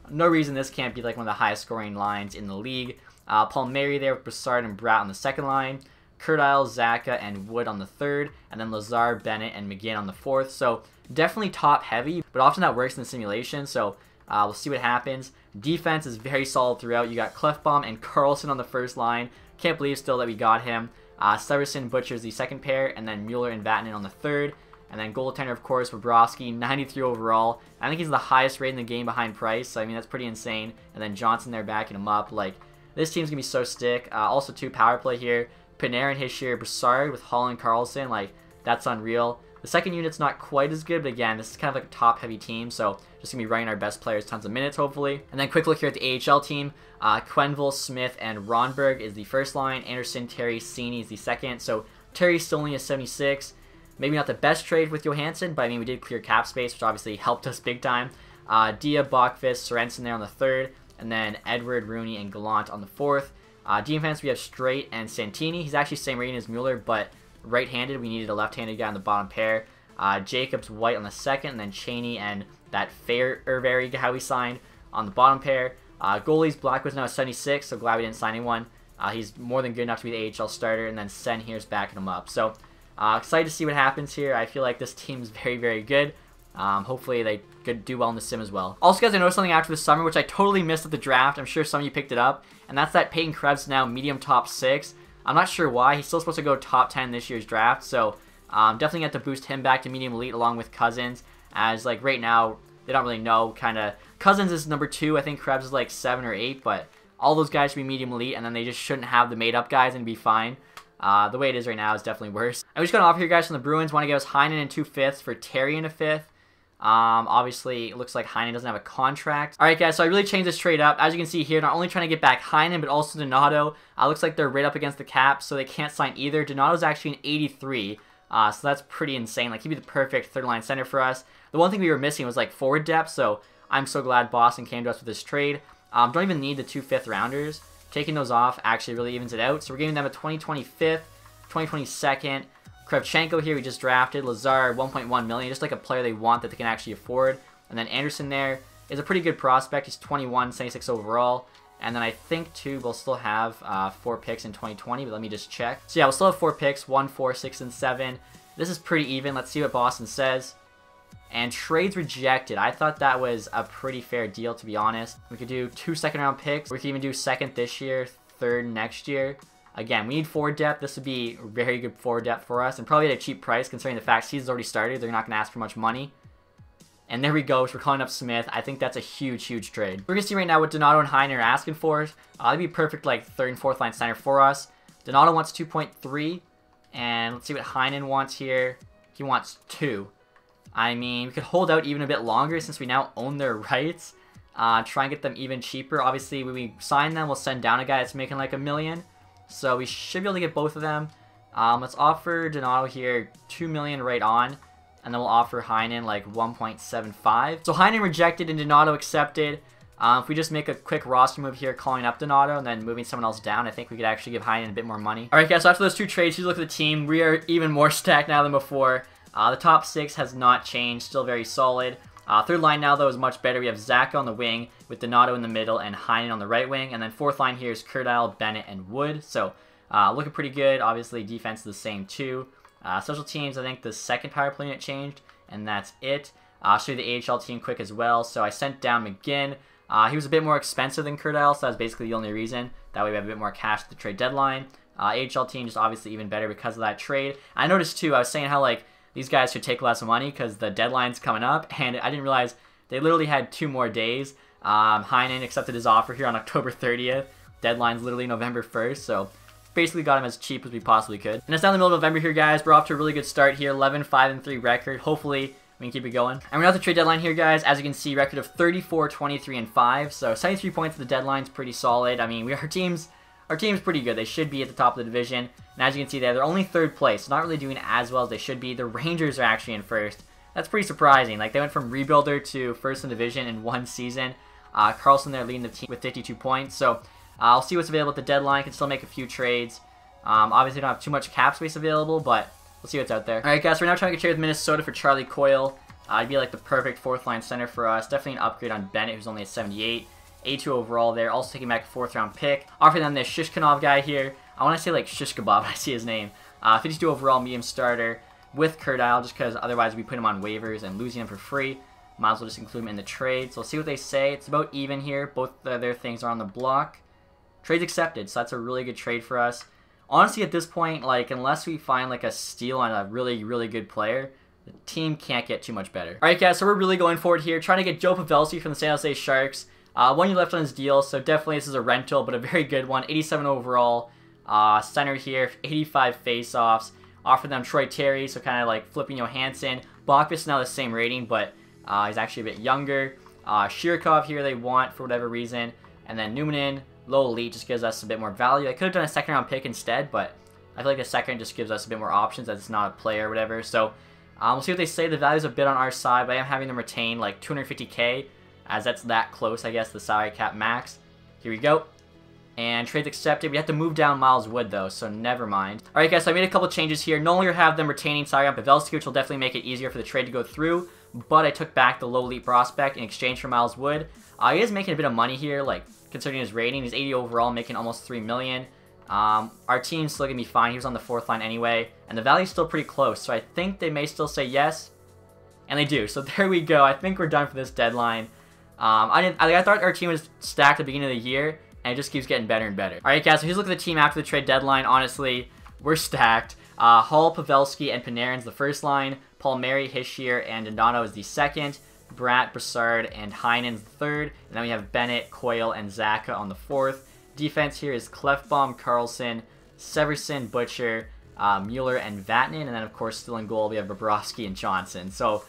No reason this can't be like one of the highest scoring lines in the league. Palmieri there with Brassard and Bratt on the second line. Kurt Isle, Zaka, and Wood on the third. And then Lazar, Bennett, and McGinn on the fourth. So definitely top heavy, but often that works in the simulation. So we'll see what happens. Defense is very solid throughout. You got Klefbom and Carlson on the first line. Can't believe still that we got him. Severson, Butcher's the second pair, and then Mueller and Vatanen on the third. And then goaltender, of course, Bobrovsky, 93 overall. I think he's the highest rate in the game behind Price, so I mean, that's pretty insane. And then Johnson there backing him up. Like, this team's going to be so stick. Also, 2 power play here. Panarin, Hischier, Brassard with Hall and Carlson. Like, that's unreal. The second unit's not quite as good, but again, this is kind of like a top-heavy team, so just going to be running our best players tons of minutes, hopefully. And then quick look here at the AHL team. Quenneville, Smith, and Ronberg is the first line. Anderson, Terry, Cini is the second. So Terry's still only a 76. Maybe not the best trade with Johansson, but I mean, we did clear cap space, which obviously helped us big time. Dia, Bachfist, Sorensen there on the third, and then Edward, Rooney, and Gallant on the fourth. Defense, we have Straight and Santini. He's actually same rating as Mueller, but right-handed. We needed a left-handed guy on the bottom pair. Jacobs White on the second, and then Cheney and that Fairbury guy we signed on the bottom pair. Goalies, Blackwood's now at 76, so glad we didn't sign anyone. He's more than good enough to be the AHL starter, and then Sen here's backing him up. So excited to see what happens here. I feel like this team's very, very good. Hopefully they could do well in the sim as well. Also, guys, I noticed something after the summer, which I totally missed at the draft. I'm sure some of you picked it up, and that's that Peyton Krebs now medium top 6. I'm not sure why. He's still supposed to go top 10 this year's draft, so definitely have to boost him back to medium elite along with Cousins, as like right now they don't really know. Kind of Cousins is number 2. I think Krebs is like 7 or 8, but all those guys should be medium elite, and then they just shouldn't have the made up guys and be fine. The way it is right now is definitely worse. I'm just going to offer you guys from the Bruins. Want to give us Heinen in 2 fifths for Terry in a 5th. Obviously, it looks like Heinen doesn't have a contract. Alright, guys, so I really changed this trade up. As you can see here, not only trying to get back Heinen, but also Donato. Looks like they're right up against the cap, so they can't sign either. Donato's actually an 83, so that's pretty insane. Like, he'd be the perfect third-line center for us. The one thing we were missing was, like, forward depth, so I'm so glad Boston came to us with this trade. Don't even need the 2 5th-rounders. Taking those off actually really evens it out. So we're giving them a 2025th, 2022nd. Kravchenko here we just drafted. Lazar, 1.1 million, just like a player they want that they can actually afford. And then Anderson there is a pretty good prospect. He's 21, 76 overall. And then I think, too, we'll still have 4 picks in 2020, but let me just check. So yeah, we'll still have 4 picks, 1, 4, 6, and 7. This is pretty even. Let's see what Boston says. And trades rejected. I thought that was a pretty fair deal, to be honest. We could do 2 second-round picks. We could even do 2nd this year, 3rd next year. Again, we need forward depth. This would be very good forward depth for us, and probably at a cheap price considering the fact season's already started. They're not going to ask for much money. And there we go. So we're calling up Smith. I think that's a huge, huge trade. We're going to see right now what Donato and Heinen are asking for. That'd be perfect, like, 3rd and 4th line center for us. Donato wants 2.3, and let's see what Heinen wants here. He wants 2. I mean, we could hold out even a bit longer since we now own their rights. Try and get them even cheaper. Obviously, when we sign them, we'll send down a guy that's making like $1 million. So we should be able to get both of them. Let's offer Donato here $2 million right on. And then we'll offer Heinen like 1.75. So Heinen rejected and Donato accepted. If we just make a quick roster move here, calling up Donato and then moving someone else down, I think we could actually give Heinen a bit more money. Alright guys, so after those 2 trades, you look at the team. We are even more stacked now than before. The top 6 has not changed, still very solid. Third line now, though, is much better. We have Zach on the wing with Donato in the middle and Heinen on the right wing. And then 4th line here is Kurdile, Bennett, and Wood. So looking pretty good. Obviously, defense is the same, too. Special teams, I think the 2nd power play unit changed, and that's it. I'll show you the AHL team quick as well. So I sent down McGinn. He was a bit more expensive than Kurdile, so that's basically the only reason. That way we have a bit more cash at the trade deadline. AHL team just obviously even better because of that trade. I noticed, too, I was saying how, like, these guys should take less money because the deadline's coming up, and I didn't realize they literally had 2 more days. Heinen accepted his offer here on October 30th. Deadline's literally November 1st, so basically got him as cheap as we possibly could. And it's now the middle of November here, guys. We're off to a really good start here, 11-5-3 record. Hopefully, we can keep it going. And we're at the trade deadline here, guys. As you can see, record of 34, 23, and 5. So 73 points at the deadline's pretty solid. I mean, our team's pretty good. They should be at the top of the division. And as you can see there, they're only 3rd place. Not really doing as well as they should be. The Rangers are actually in 1st. That's pretty surprising. Like, they went from rebuilder to 1st in division in 1 season. Carlson there leading the team with 52 points. So I'll see what's available at the deadline. Can still make a few trades. Obviously, don't have too much cap space available, but we'll see what's out there. Alright, guys, so we're now trying to get traded with Minnesota for Charlie Coyle. He'd be like the perfect 4th line center for us. Definitely an upgrade on Bennett, who's only at 78. 82 overall there. Also taking back a 4th round pick. Offering them this Shishkinov guy here. I want to say like shish kebab when I see his name. 52 overall medium starter with Kurdile, just because otherwise we put him on waivers and losing him for free. Might as well just include him in the trade. So we'll see what they say. It's about even here. Both their things are on the block. Trade's accepted, so that's a really good trade for us. Honestly, at this point, like, unless we find like a steal on a really, really good player, the team can't get too much better. Alright guys, so we're really going for it here. Trying to get Joe Pavelski from the San Jose Sharks. 1 year left on his deal, so definitely this is a rental, but a very good one. 87 overall. Center here, 85 face-offs. Offer them Troy Terry, so kind of like flipping Johansson. Bachvis is now the same rating, but he's actually a bit younger. Shirkov here they want for whatever reason. And then Numanin, low elite, just gives us a bit more value. I could have done a 2nd round pick instead, but I feel like the 2nd just gives us a bit more options as it's not a player or whatever. So we'll see what they say. The value's a bit on our side, but I am having them retain like 250k, as that's that close, I guess, the salary cap max. Here we go. And trades accepted. We have to move down Miles Wood, though, so never mind. Alright, guys, so I made a couple changes here. No longer have them retaining Cyril Pavelski, which will definitely make it easier for the trade to go through. But I took back the low elite prospect in exchange for Miles Wood. He is making a bit of money here, like, considering his rating. He's 80 overall, making almost $3 million. Our team's still going to be fine. He was on the 4th line anyway. And the value's still pretty close, so I think they may still say yes. And they do. So there we go. I think we're done for this deadline. I thought our team was stacked at the beginning of the year, and it just keeps getting better and better. Alright, guys, so here's a look at the team after the trade deadline. Honestly, we're stacked. Hall, Pavelski, and Panarin's the first line. Palmieri, Hischier, and Donato is the second. Bratt, Brassard, and Heinen's the third. And then we have Bennett, Coyle, and Zaka on the fourth. Defense here is Clefbaum, Carlson, Severson, Butcher, Mueller, and Vatanen. And then, of course, still in goal, we have Bobrovsky and Johnson. So,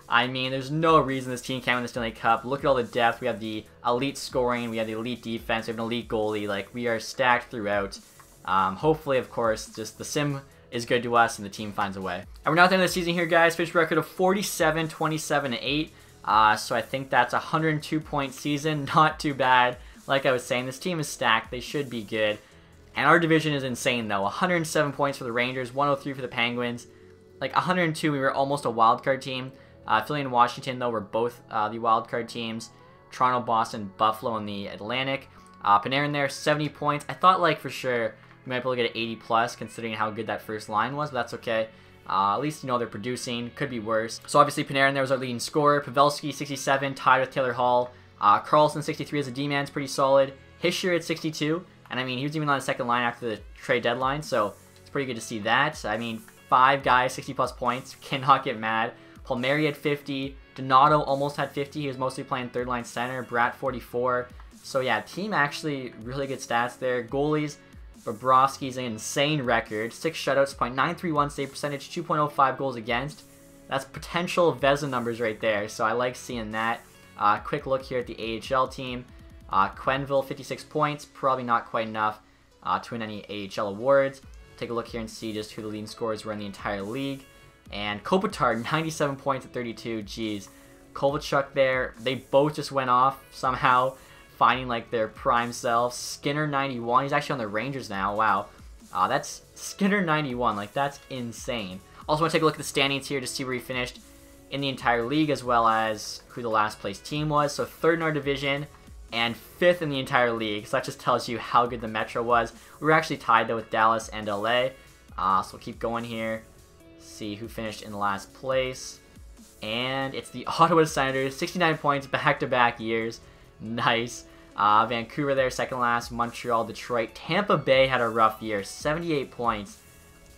I mean, there's no reason this team can't win the Stanley Cup. Look at all the depth. We have the elite scoring. We have the elite defense. We have an elite goalie. Like, we are stacked throughout. Hopefully, of course, just the sim is good to us and the team finds a way. And we're now at the end of the season here, guys. Finished record of 47, 27, and 8. So I think that's a 102-point season. Not too bad. Like I was saying, this team is stacked. They should be good. And our division is insane, though. 107 points for the Rangers, 103 for the Penguins. Like, 102, we were almost a wildcard team. Philly and Washington, though, were both the wildcard teams. Toronto, Boston, Buffalo in the Atlantic. Panarin there, 70 points. I thought, like, for sure we might be able to get an 80+, considering how good that first line was, but that's okay. At least, you know, they're producing. Could be worse. So, obviously, Panarin there was our leading scorer. Pavelski, 67, tied with Taylor Hall. Carlson, 63 as a D-man is pretty solid. Hischier at 62. And, I mean, he was even on the second line after the trade deadline, so it's pretty good to see that. I mean, 5 guys, 60+ points. Cannot get mad. Palmieri had 50. Donato almost had 50. He was mostly playing third-line center. Bratt, 44. So, yeah, team actually really good stats there. Goalies, Bobrovsky's an insane record. 6 shutouts, .931 save percentage, 2.05 goals against. That's potential Vezina numbers right there, so I like seeing that. Quick look here at the AHL team. Quenneville, 56 points. Probably not quite enough to win any AHL awards. Take a look here and see just who the leading scorers were in the entire league. And Kopitar, 97 points at 32. Jeez. Kovalchuk there. They both just went off somehow, finding like their prime selves. Skinner, 91. He's actually on the Rangers now. Wow. That's Skinner, 91. Like, that's insane. Also want to take a look at the standings here to see where he finished in the entire league, as well as who the last place team was. So 3rd in our division and 5th in the entire league. So that just tells you how good the Metro was. We were actually tied though with Dallas and LA. So we'll keep going here. See who finished in last place. And it's the Ottawa Senators, 69 points back-to-back years. Nice. Vancouver there, second last. Montreal, Detroit. Tampa Bay had a rough year, 78 points.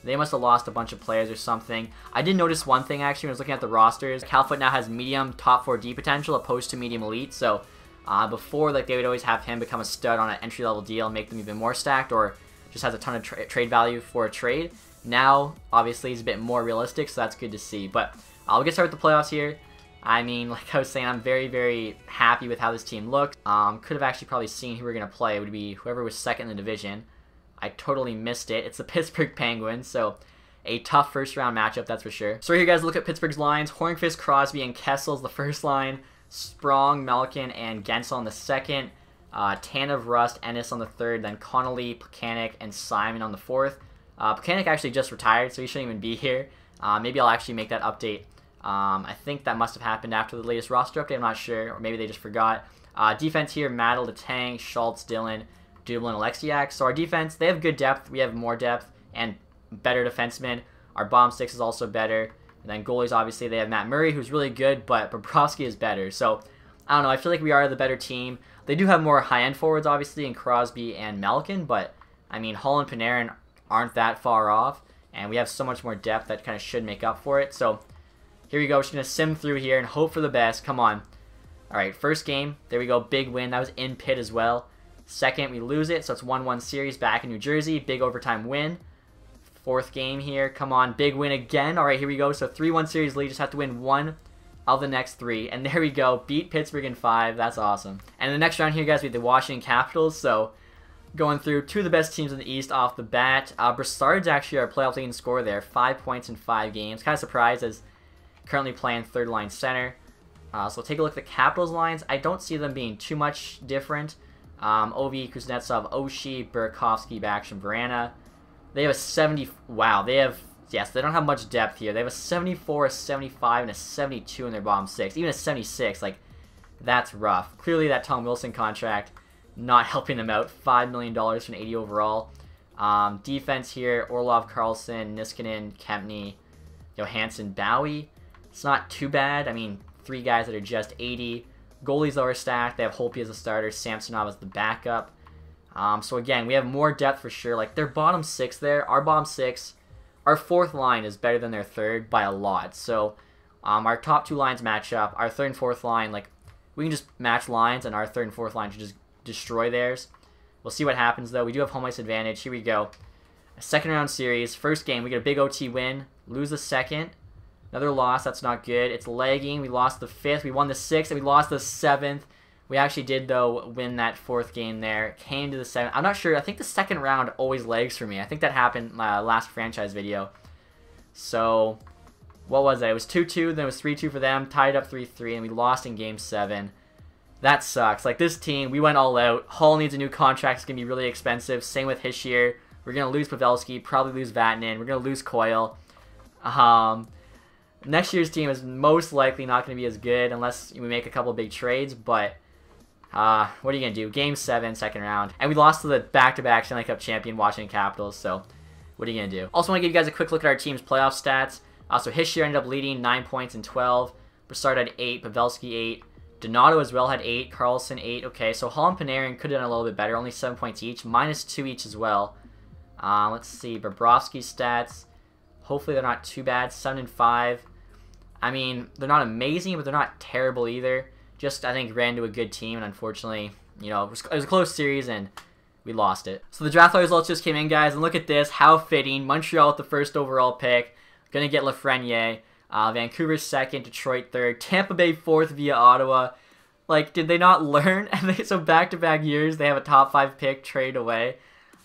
They must have lost a bunch of players or something. I did notice one thing, actually, when I was looking at the rosters. Calfoot now has medium top 4D potential opposed to medium elite. So before, like, they would always have him become a stud on an entry-level deal and make them even more stacked, or just has a ton of trade value for a trade. Now, obviously, he's a bit more realistic, so that's good to see. But we'll get started with the playoffs here. I mean, like I was saying, I'm very, very happy with how this team looks. Could have actually probably seen who we were going to play. It would be whoever was second in the division. I totally missed it. It's the Pittsburgh Penguins, so a tough first-round matchup, that's for sure. So here, guys, look at Pittsburgh's lines. Hornqvist, Crosby, and Kessel's the first line. Sprong, Malkin, and Gensel on the second. Tanev, Rust, Ennis on the third. Then Connolly, Plekanec, and Simon on the fourth. Plekanec actually just retired, so he shouldn't even be here. Maybe I'll actually make that update. I think that must have happened after the latest roster update. I'm not sure, or maybe they just forgot. Defense here, Mattel, Letang, Schultz, Dillon, Dublin, Alexiak. So our defense, they have good depth. We have more depth and better defensemen. Our bottom six is also better. And then goalies, obviously, they have Matt Murray, who's really good, but Bobrovsky is better. So, I don't know. I feel like we are the better team. They do have more high-end forwards, obviously, in Crosby and Malkin, but, I mean, Hall and Panarin aren't that far off, and we have so much more depth that kind of should make up for it. So, here we go. We're just going to sim through here and hope for the best. Come on. All right, first game. There we go. Big win. That was in Pitt as well. Second, we lose it, so it's 1-1 series back in New Jersey. Big overtime win. Fourth game here. Come on, big win again. All right, here we go. So 3-1 series lead. Just have to win one of the next 3. And there we go. Beat Pittsburgh in 5. That's awesome. And the next round here, guys, we have the Washington Capitals. So going through 2 of the best teams in the East off the bat. Brassard's actually our playoff leading scorer there. 5 points in 5 games. Kind of surprised as currently playing third line center. So take a look at the Capitals lines. I don't see them being too much different. Ovi, Kuznetsov, Oshie, Burakovsky, Backstrom, Vrana. They have a 70. Wow, they have. Yes, they don't have much depth here. They have a 74, a 75, and a 72 in their bottom six. Even a 76, like, that's rough. Clearly, that Tom Wilson contract not helping them out. $5 million for an 80 overall. Defense here, Orlov, Carlson, Niskanen, Kempny, Johansson, Bowie. It's not too bad. I mean, 3 guys that are just 80. Goalies are stacked. They have Holtby as a starter, Samsonov as the backup. So again, we have more depth for sure. Like, their bottom 6 there, our bottom 6, our 4th line is better than their 3rd by a lot. So our top 2 lines match up. Our 3rd and 4th line, like, we can just match lines, and our 3rd and 4th line should just destroy theirs. We'll see what happens, though. We do have home ice advantage. Here we go. A 2nd round series. First game, we get a big OT win. Lose the 2nd. Another loss. That's not good. It's lagging. We lost the 5th. We won the 6th, and we lost the 7th. We actually did, though, win that 4th game there. Came to the 7th. I'm not sure. I think the 2nd round always lags for me. I think that happened in my last franchise video. So, what was that? It was 2-2, then it was 3-2 for them. Tied up 3-3, and we lost in Game 7. That sucks. Like, this team, we went all out. Hall needs a new contract. It's going to be really expensive. Same with Hischier. We're going to lose Pavelski. Probably lose Vatanen. We're going to lose Coyle. Next year's team is most likely not going to be as good unless we make a couple big trades, but what are you going to do? Game 7, 2nd round. And we lost to the back-to-back Stanley Cup champion Washington Capitals, so what are you going to do? Also want to give you guys a quick look at our team's playoff stats. So Hischier ended up leading 9 points in 12. Brassard had 8, Pavelski 8. Donato as well had 8, Carlson 8. Okay, so Hall and Panarin could have done a little bit better, only 7 points each, -2 each as well. Let's see, Bobrovsky's stats. Hopefully they're not too bad, 7 and 5. I mean, they're not amazing, but they're not terrible either. Just, I think, ran to a good team, and unfortunately, you know, it was a close series, and we lost it. So the draft results just came in, guys, and look at this. How fitting. Montreal with the 1st overall pick. Gonna get Lafreniere. Vancouver 2nd, Detroit 3rd, Tampa Bay 4th via Ottawa. Like, did they not learn? So back-to-back years, they have a top 5 pick trade away.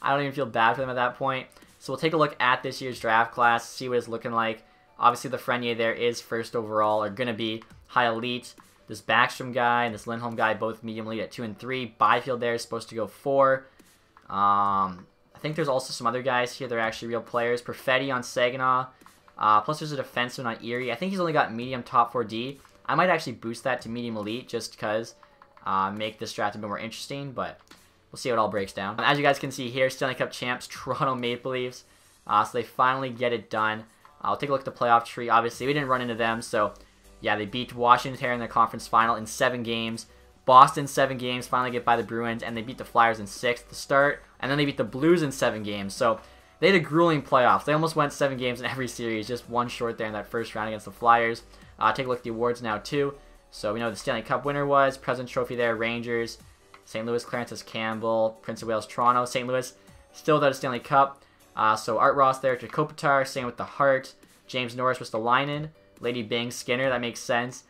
I don't even feel bad for them at that point. So we'll take a look at this year's draft class, see what it's looking like. Obviously, the Lafreniere there is 1st overall, are going to be high elite. This Backstrom guy and this Lindholm guy, both medium elite at 2 and 3. Byfield there is supposed to go 4. I think there's also some other guys here that are actually real players. Perfetti on Saginaw. Plus there's a defenseman on Erie. I think he's only got medium top 4D. I might actually boost that to medium elite just because make this draft a bit more interesting, but we'll see how it all breaks down. As you guys can see here, Stanley Cup champs, Toronto Maple Leafs. So they finally get it done. I'll take a look at the playoff tree. Obviously, we didn't run into them, so yeah, they beat Washington here in the conference final in 7 games. Boston 7 games, finally get by the Bruins, and they beat the Flyers in 6 to start, and then they beat the Blues in 7 games. So they had a grueling playoffs. They almost went 7 games in every series, just one short there in that 1st round against the Flyers. Take a look at the awards now, too. So we know the Stanley Cup winner was, President's Trophy there, Rangers, St. Louis, Clarence Campbell, Prince of Wales, Toronto, St. Louis, still without a Stanley Cup. So Art Ross there to Kopitar, same with the Hart, James Norris was to Linen, Lady Bing, Skinner, that makes sense.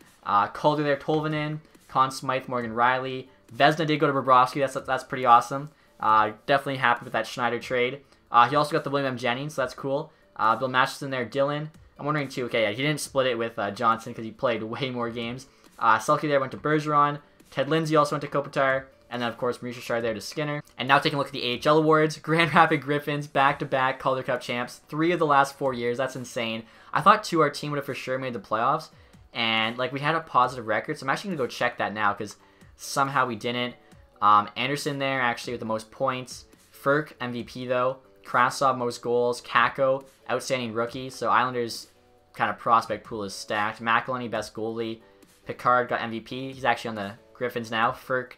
Calder there, Tolvanen, Conn Smythe, Morgan Riley. Vezina did go to Bobrovsky, that's pretty awesome. Definitely happy with that Schneider trade. He also got the William M. Jennings, so that's cool. Bill Masterson there, Dylan. I'm wondering too, okay, yeah, he didn't split it with Johnson because he played way more games. Selke there went to Bergeron. Ted Lindsay also went to Kopitar. And then, of course, Maurice Richard there to Skinner. And now taking a look at the AHL awards. Grand Rapids Griffins, back-to-back Calder Cup champs. 3 of the last 4 years. That's insane. I thought, too, our team would have for sure made the playoffs. And, like, we had a positive record. So I'm actually going to go check that now because somehow we didn't. Anderson there, actually, with the most points. Ferk, MVP, though. Krasov, most goals. Kako, outstanding rookie. So Islanders' kind of prospect pool is stacked. McElhinney, best goalie. Picard got MVP. He's actually on the Griffins now. Ferk,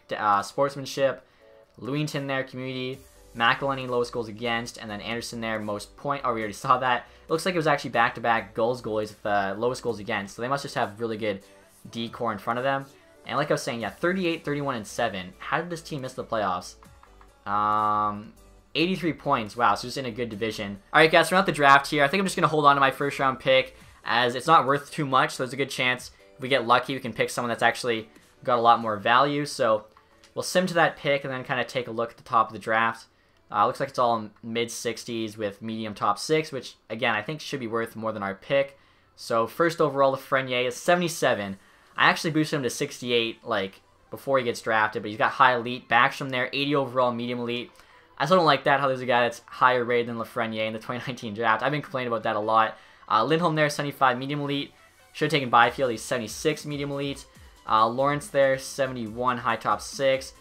sportsmanship. Lewington there, community. McElhinney, lowest goals against. And then Anderson there, most point. Oh, we already saw that. It looks like it was actually back-to-back goalies with the lowest goals against. So they must just have really good D-core in front of them. And like I was saying, yeah, 38, 31, and 7. How did this team miss the playoffs? 83 points. Wow, so just in a good division. Alright, guys, we're at the draft here. I think I'm just going to hold on to my 1st-round pick as it's not worth too much. So there's a good chance if we get lucky, we can pick someone that's actually got a lot more value. So we'll sim to that pick and then kind of take a look at the top of the draft. Looks like it's all mid-60s with medium top 6, which, again, I think should be worth more than our pick. So 1st overall, Lafreniere is 77. I actually boosted him to 68, like, before he gets drafted, but he's got high elite. Backstrom there, 80 overall, medium elite. I still don't like that, how there's a guy that's higher rated than Lafreniere in the 2019 draft. I've been complaining about that a lot. Lindholm there, 75 medium elite. Should have taken Byfield, he's 76 medium elite. Lawrence there, 71 high top 6.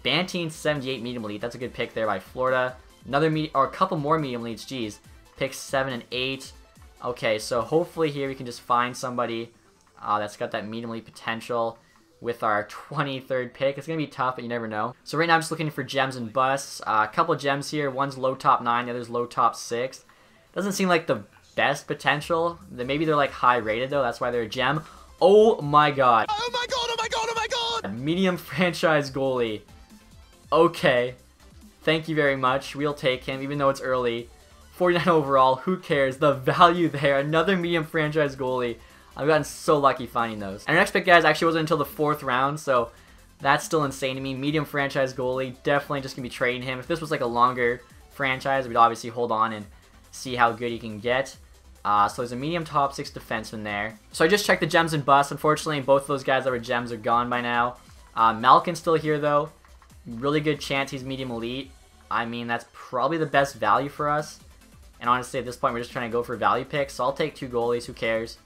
Bantine, 78 medium elite. That's a good pick there by Florida. Another or a couple more medium elites, geez. Picks 7 and 8. Okay, so hopefully here we can just find somebody that's got that medium elite potential with our 23rd pick. It's going to be tough, but you never know. So right now I'm just looking for gems and busts. A couple of gems here. One's low top 9, the other's low top 6. Doesn't seem like the best potential. Maybe they're like high rated though. That's why they're a gem. Oh my god. Oh my god, oh my god, oh my god! A medium franchise goalie. Okay. Thank you very much. We'll take him, even though it's early. 49 overall. Who cares? The value there. Another medium franchise goalie. I've gotten so lucky finding those. And our next pick, guys, actually wasn't until the 4th round, so that's still insane to me. Medium franchise goalie. Definitely just going to be trading him. If this was like a longer franchise, we'd obviously hold on and see how good he can get. So there's a medium top 6 defenseman there. So I just checked the gems and busts. Unfortunately, both of those guys that were gems are gone by now. Malkin's still here, though. Really good chance he's medium elite. I mean, that's probably the best value for us. And honestly, at this point, we're just trying to go for value picks. So I'll take 2 goalies. Who cares?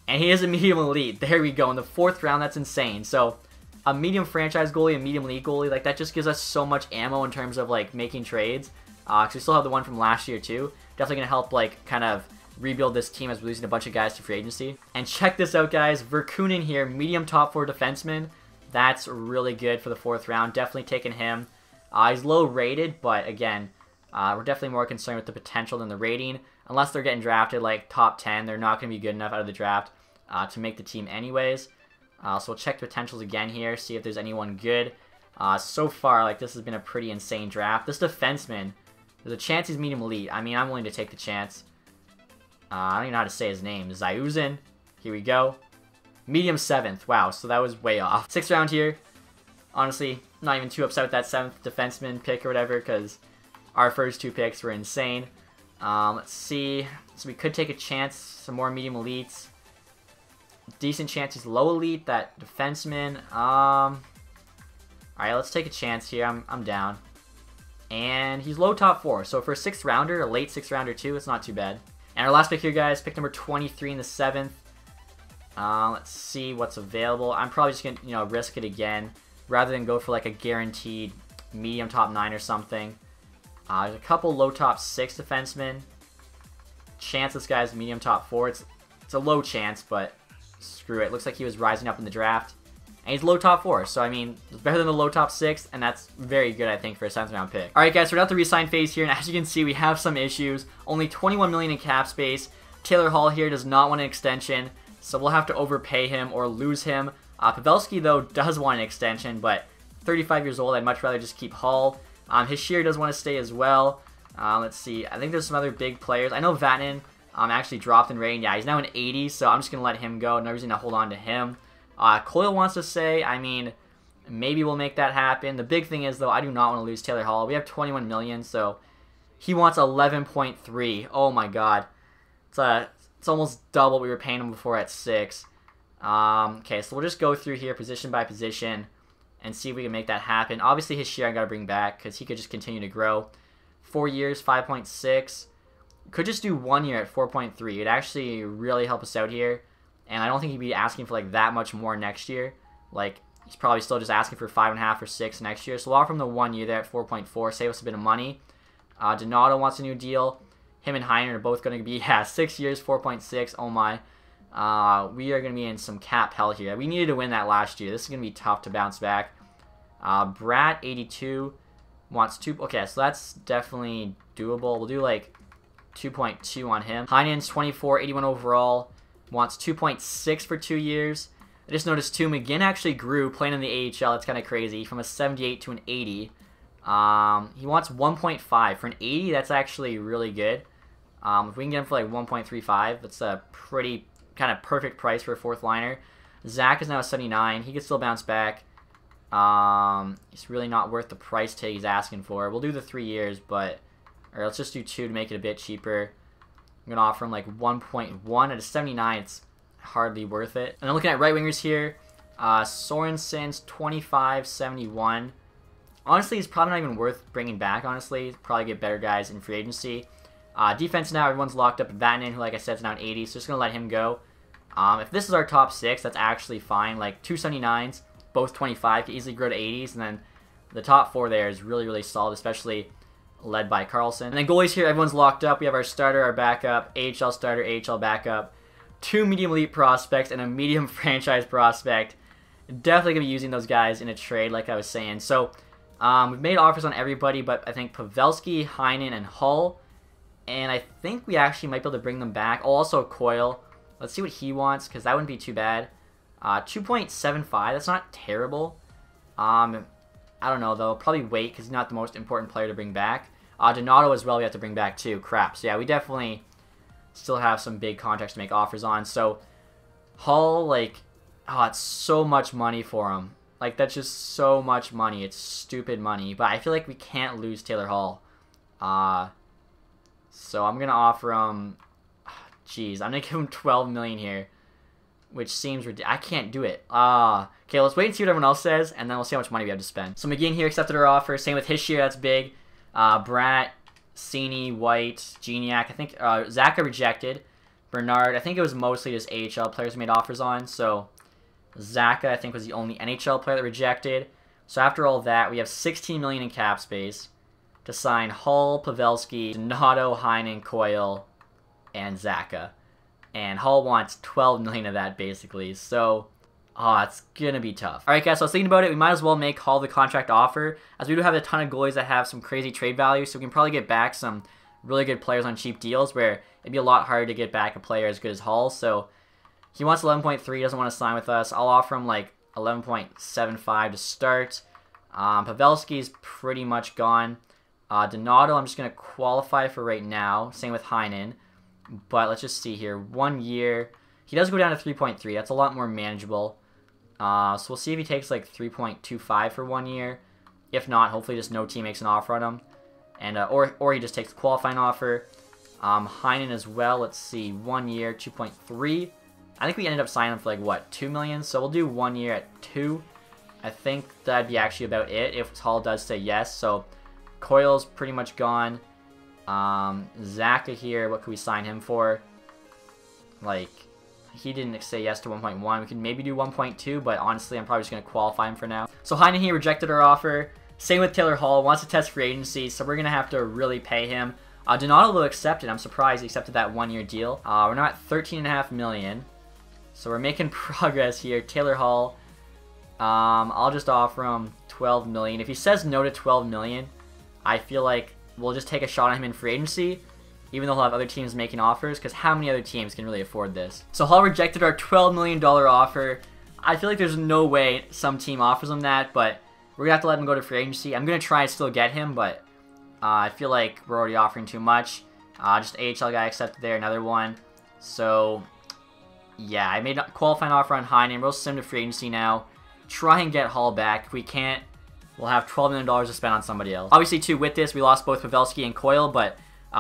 And he is a medium elite. There we go. In the 4th round, that's insane. So a medium franchise goalie, a medium elite goalie, like that just gives us so much ammo in terms of like making trades. Because we still have the one from last year too. Definitely going to help like kind of rebuild this team as we're losing a bunch of guys to free agency. And check this out, guys. Verkunen here, medium top 4 defenseman. That's really good for the 4th round. Definitely taking him. He's low rated, but again, we're definitely more concerned with the potential than the rating. Unless they're getting drafted like top 10, they're not going to be good enough out of the draft to make the team anyways. So we'll check the potentials again here, see if there's anyone good. So far, like this has been a pretty insane draft. This defenseman, there's a chance he's medium elite. I mean, I'm willing to take the chance. I don't even know how to say his name. Zayuzin. Here we go. Medium 7th. Wow, so that was way off. 6th round here. Honestly, not even too upset with that 7th defenseman pick or whatever, because our first 2 picks were insane. Let's see. So we could take a chance. Some more medium elites. Decent chance he's low elite. That defenseman. Alright, let's take a chance here. I'm down. And he's low top 4. So for a 6th rounder, a late 6th rounder too, it's not too bad. And our last pick here, guys, pick number 23 in the 7th. Let's see what's available. I'm probably just going to, risk it again rather than go for like a guaranteed medium top 9 or something. There's a couple low top 6 defensemen. Chance this guy's medium top 4. It's a low chance, but screw it. Looks like he was rising up in the draft. And he's low top 4, so I mean, it's better than the low top 6, and that's very good, I think, for a 7th round pick. Alright guys, we're at the re-sign phase here, and as you can see, we have some issues. Only 21 million in cap space. Taylor Hall here does not want an extension, so we'll have to overpay him or lose him. Pavelski, though, does want an extension, but 35 years old, I'd much rather just keep Hall. Hischier does want to stay as well. Let's see, I think there's some other big players. I know Vatanen actually dropped in rating. Yeah, he's now an 80, so I'm just going to let him go. No reason to hold on to him. Coyle wants to say, I mean, maybe we'll make that happen. The big thing is, though, I do not want to lose Taylor Hall. We have 21 million, so he wants 11.3. Oh my god. It's almost double what we were paying him before at 6. Okay, so we'll just go through here position by position and see if we can make that happen. Obviously, his share I got to bring back because he could just continue to grow. 4 years, 5.6. Could just do 1 year at 4.3. It'd actually really help us out here. And I don't think he'd be asking for like that much more next year. Like, he's probably still just asking for 5.5 or 6 next year. So we'll offer him the 1 year there at 4.4. Save us a bit of money. Donato wants a new deal. Him and Heinen are both going to be, 6 years, 4.6. Oh my. We are going to be in some cap hell here. We needed to win that last year. This is going to be tough to bounce back. Brat, 82, wants 2. Okay, so that's definitely doable. We'll do like 2.2 on him. Heinen's 24, 81 overall. Wants 2.6 for 2 years. I just noticed too, McGinn actually grew playing in the AHL. It's kind of crazy. From a 78 to an 80. He wants 1.5. For an 80, that's actually really good. If we can get him for like 1.35, that's a pretty kind of perfect price for a 4th liner. Zach is now a 79. He could still bounce back. It's really not worth the price tag he's asking for. We'll do the 3 years, but... Or let's just do 2 to make it a bit cheaper. I'm going to offer him like 1.1 at a 79. It's hardly worth it. And I'm looking at right wingers here. Sorensen's 25.71. Honestly, he's probably not even worth bringing back, honestly. Probably get better guys in free agency. Defense now, everyone's locked up at Vatanen, who, like I said, is now an 80, so just going to let him go. If this is our top 6, that's actually fine. Like, 279s, both 25, can easily grow to 80s, and then the top 4 there is really, really solid, especially led by Carlson. And then goalies here, everyone's locked up. We have our starter, our backup, AHL starter, AHL backup, 2 medium elite prospects, and a medium franchise prospect. Definitely going to be using those guys in a trade, like I was saying. So, we've made offers on everybody, but I think Pavelski, Heinen, and Hull. And I think we actually might be able to bring them back. Oh, also Coyle. Let's see what he wants, because that wouldn't be too bad. 2.75, that's not terrible. I don't know, though. Probably wait, because he's not the most important player to bring back. Donato as well we have to bring back, too. Crap. So, yeah, we definitely still have some big contracts to make offers on. So, Hull, like, oh, it's so much money for him. Like, that's just so much money. It's stupid money. But I feel like we can't lose Taylor Hall. So I'm going to offer him... Jeez, I'm going to give him $12 million here. Which seems ridiculous. I can't do it. Okay, let's wait and see what everyone else says, and then we'll see how much money we have to spend. So McGinn here accepted our offer. Same with Hischier, that's big. Bratt, Cini, White, Geniak. I think Zaka rejected. Bernard, I think it was mostly just AHL players we made offers on. So Zaka, I think, was the only NHL player that rejected. So after all that, we have $16 million in cap space to sign Hull, Pavelski, Donato, Heinen, Coyle, and Zaka. And Hull wants $12 million of that, basically. So, it's going to be tough. Alright, guys, so I was thinking about it. We might as well make Hull the contract offer, as we do have a ton of goalies that have some crazy trade value, so we can probably get back some really good players on cheap deals, where it'd be a lot harder to get back a player as good as Hull. So, he wants 11.3, doesn't want to sign with us. I'll offer him, like, 11.75 to start. Pavelski's pretty much gone. Donato, I'm just going to qualify for right now. Same with Heinen. But let's just see here. 1 year. He does go down to 3.3. That's a lot more manageable. So we'll see if he takes like 3.25 for 1 year. If not, hopefully just no team makes an offer on him. And or he just takes the qualifying offer. Heinen as well. Let's see. 1 year, 2.3. I think we ended up signing him for like, what, 2 million? So we'll do 1 year at 2. I think that'd be actually about it if Hull does say yes. So Coyle's pretty much gone. Zaka here, what could we sign him for? Like, he didn't say yes to 1.1. We could maybe do 1.2, but honestly, I'm probably just going to qualify him for now. So Heinen here rejected our offer. Same with Taylor Hall. Wants to test free agency, so we're going to have to really pay him. Donato will accept it. I'm surprised he accepted that 1 year deal. We're now at $13.5 million. So we're making progress here. Taylor Hall, I'll just offer him $12 million. If he says no to $12 million, I feel like we'll just take a shot on him in free agency, even though he'll have other teams making offers, because how many other teams can really afford this? So Hull rejected our $12 million offer. I feel like there's no way some team offers him that, but we're going to have to let him go to free agency. I'm going to try and still get him, but I feel like we're already offering too much. Just AHL guy accepted there, another one. So, yeah, I made a qualifying offer on Heinen. We'll send him to free agency now. Try and get Hull back. If we can't, we'll have $12 million to spend on somebody else. Obviously, too, with this, we lost both Pavelski and Coyle, but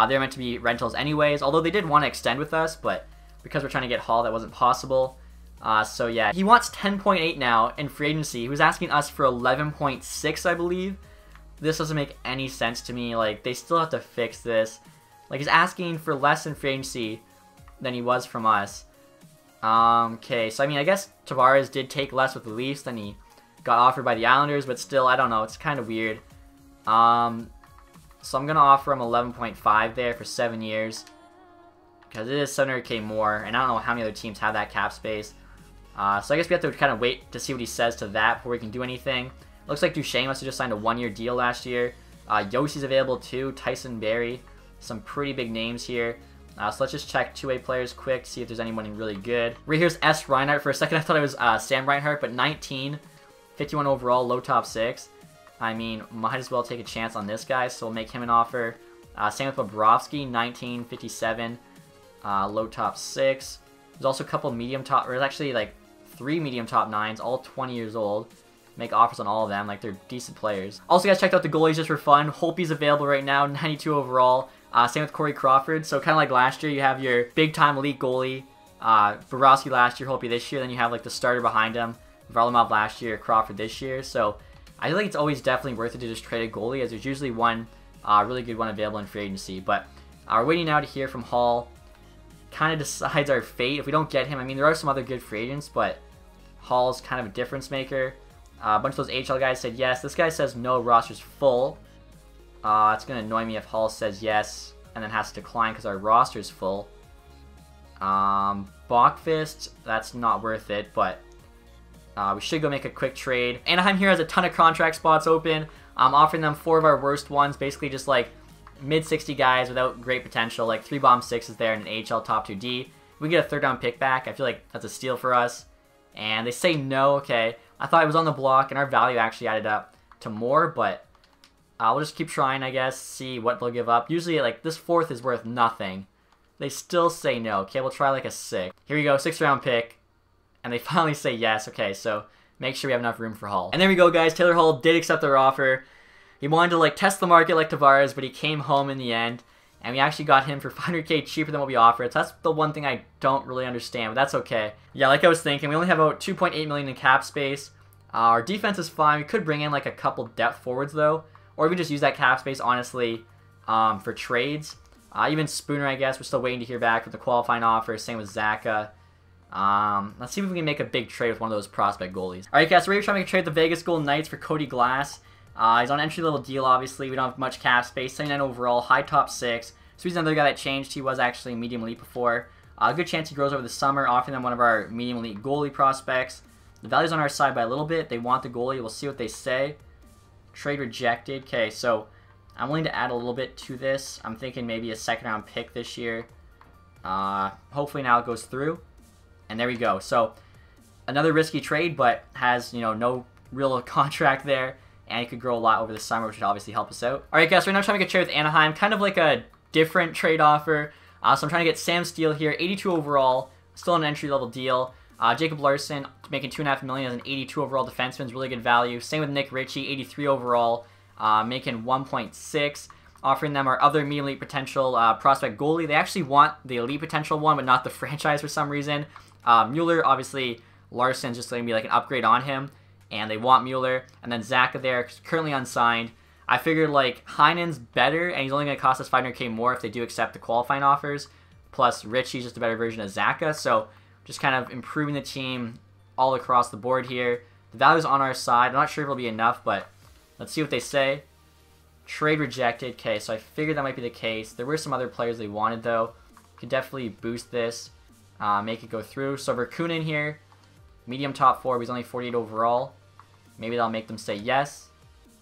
they're meant to be rentals anyways. Although they did want to extend with us, but because we're trying to get Hull, that wasn't possible. So, yeah, he wants 10.8 now in free agency. He was asking us for 11.6, I believe. This doesn't make any sense to me. Like, they still have to fix this. Like, he's asking for less in free agency than he was from us. Okay, so, I mean, I guess Tavares did take less with the Leafs than he got offered by the Islanders, but still, I don't know. It's kind of weird. So I'm going to offer him 11.5 there for 7 years. Because it is 700K more, and I don't know how many other teams have that cap space. So I guess we have to kind of wait to see what he says to that before we can do anything. Looks like Duchesne must have just signed a 1 year deal last year. Yossi's available too. Tyson Barrie. Some pretty big names here. So let's just check two-way players quick, see if there's anyone really good. Right here's S. Reinhart. For a second I thought it was Sam Reinhart, but 19. 51 overall, low top 6. I mean, might as well take a chance on this guy, so we'll make him an offer. Same with Bobrovsky, 19, 57, low top 6. There's also a couple medium top, or there's actually like 3 medium top 9s, all 20 years old. Make offers on all of them, like they're decent players. Also, guys, checked out the goalies just for fun. Holtby's available right now, 92 overall. Same with Corey Crawford. So kind of like last year, you have your big-time elite goalie. Bobrovsky last year, Holtby this year. Then you have like the starter behind him. Varlamov last year, Crawford this year. So I feel like it's always definitely worth it to just trade a goalie, as there's usually one really good one available in free agency. But we're waiting now to hear from Hall. Kind of decides our fate. If we don't get him, I mean, there are some other good free agents, but Hall's kind of a difference maker. A bunch of those HL guys said yes. This guy says no, roster's full. It's going to annoy me if Hall says yes and then has to decline because our roster's full. Bachfist, that's not worth it, but we should go make a quick trade. Anaheim here has a ton of contract spots open. I'm offering them 4 of our worst ones, basically just like mid-60 guys without great potential, like 3 bomb 6s there and an AHL top 2D. We get a 3rd round pick back. I feel like that's a steal for us. And they say no. Okay, I thought it was on the block, and our value actually added up to more, but we'll just keep trying, I guess, see what they'll give up. Usually, like, this 4th is worth nothing. They still say no. Okay, we'll try like a 6. Here we go, 6th round pick. And they finally say yes. Okay, so make sure we have enough room for Hall. And there we go, guys. Taylor Hall did accept our offer. He wanted to like test the market like Tavares, but he came home in the end. And we actually got him for $500K cheaper than what we offered. So that's the one thing I don't really understand, but that's okay. Yeah, like I was thinking, we only have about $2.8 million in cap space. Our defense is fine. We could bring in like a couple depth forwards though, or we could just use that cap space honestly for trades. Even Spooner, I guess, we're still waiting to hear back with the qualifying offer. Same with Zaka. Let's see if we can make a big trade with one of those prospect goalies. Alright guys, so we're trying to make a trade with the Vegas Golden Knights for Cody Glass. He's on an entry-level deal, obviously. We don't have much cap space. 79 overall, high top 6. So he's another guy that changed. He was actually medium elite before. A good chance he grows over the summer, offering them one of our medium elite goalie prospects. The value's on our side by a little bit. They want the goalie. We'll see what they say. Trade rejected. Okay, so I'm willing to add a little bit to this. I'm thinking maybe a 2nd round pick this year. Hopefully now it goes through. And there we go. So another risky trade, but has, you know, no real contract there. And it could grow a lot over the summer, which would obviously help us out. Alright guys, so we're now trying to make a trade with Anaheim. Kind of like a different trade offer. So I'm trying to get Sam Steele here, 82 overall. Still an entry-level deal. Jacob Larson making $2.5 million as an 82 overall defenseman is really good value. Same with Nick Ritchie, 83 overall, making 1.6. Offering them our other medium elite potential prospect goalie. They actually want the elite potential one, but not the franchise for some reason. Mueller, obviously, Larson's just going to be like an upgrade on him. And they want Mueller. And then Zaka there, currently unsigned. I figured like Heinen's better, and he's only going to cost us $500K more if they do accept the qualifying offers. Plus Ritchie's just a better version of Zaka. So just kind of improving the team all across the board here. The value's on our side. I'm not sure if it'll be enough, but let's see what they say. Trade rejected. Okay, so I figured that might be the case. There were some other players they wanted, though. Could definitely boost this, make it go through. So Verkunen here, medium top 4. He's only 48 overall. Maybe that'll make them say yes.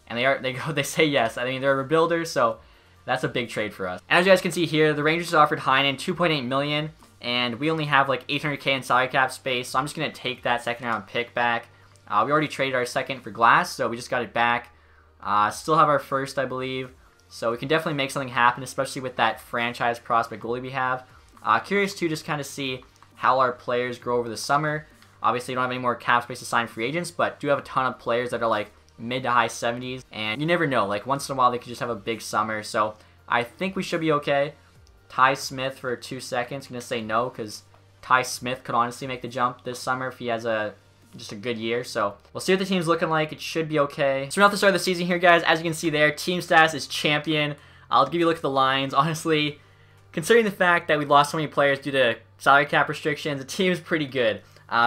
And they say yes. I mean, they're a rebuilder, so that's a big trade for us. And as you guys can see here, the Rangers offered Heinen $2.8 million, and we only have like $800K in salary cap space, so I'm just going to take that 2nd round pick back. We already traded our 2nd for Glass, so we just got it back. Still have our 1st, I believe, so we can definitely make something happen, especially with that franchise prospect goalie we have. Curious to just kind of see how our players grow over the summer. Obviously, you don't have any more cap space to sign free agents, but do have a ton of players that are like mid to high 70s, and you never know. Like once in a while, they could just have a big summer. So I think we should be okay. Ty Smith for 2 seconds. Gonna say no because Ty Smith could honestly make the jump this summer if he has just a good year. So we'll see what the team's looking like. It should be okay. So we're at the start of the season here, guys. As you can see there, team status is champion. I'll give you a look at the lines. Honestly, considering the fact that we lost so many players due to salary cap restrictions, the team is pretty good.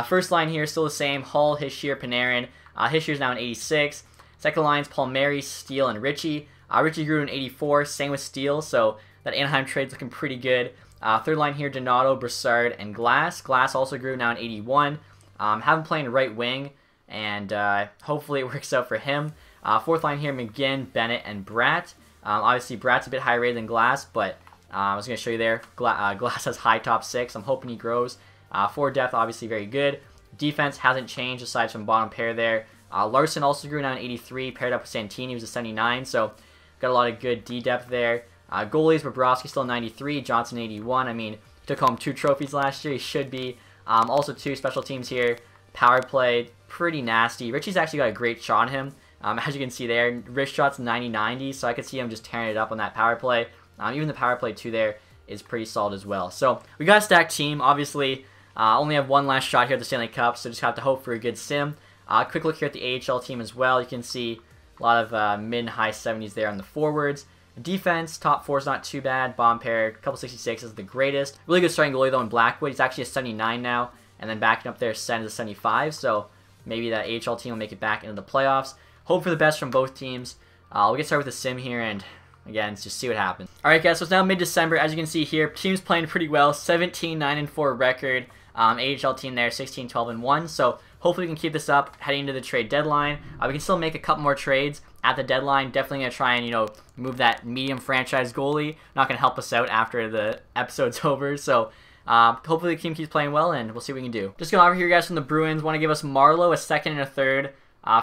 First line here is still the same. Hull, Hischier, Panarin. Hischier's now an 86. Second line's Palmieri, Steele, and Ritchie. Ritchie grew to an 84. Same with Steele, so that Anaheim trade's looking pretty good. Third line here, Donato, Brassard, and Glass. Glass also grew now an 81. Have him playing right wing, and hopefully it works out for him. Fourth line here, McGinn, Bennett, and Bratt. Obviously, Bratt's a bit higher rated than Glass, but I was going to show you there. Glass has high top 6. I'm hoping he grows. Forward depth, obviously very good. Defense hasn't changed aside from bottom pair there. Larson also grew now an 83, paired up with Santini, who's a 79, so got a lot of good D depth there. Goalies, Bobrovsky still 93, Johnson 81. I mean, took home 2 trophies last year. He should be. Also 2 special teams here. Power play, pretty nasty. Richie's actually got a great shot on him. As you can see there, wrist shot's 90-90, so I could see him just tearing it up on that power play. Even the power play 2 there is pretty solid as well. So we got a stacked team, obviously. Only have one last shot here at the Stanley Cup, so just have to hope for a good sim. Quick look here at the AHL team as well. You can see a lot of mid and high 70s there on the forwards. Defense, top 4 is not too bad. Bottom pair, couple 66 is the greatest. Really good starting goalie though in Blackwood. He's actually a 79 now. And then backing up there, Sen is a 75. So maybe that AHL team will make it back into the playoffs. Hope for the best from both teams. We'll get started with the sim here and again, let's just see what happens. Alright guys, so it's now mid-December. As you can see here, team's playing pretty well. 17-9-4 record. AHL team there, 16-12-1. So hopefully we can keep this up heading into the trade deadline. We can still make a couple more trades at the deadline. Definitely going to try and, move that medium franchise goalie. Not going to help us out after the episode's over. So hopefully the team keeps playing well, and we'll see what we can do. Just going over here, guys, from the Bruins. Want to give us Marleau a second and a third.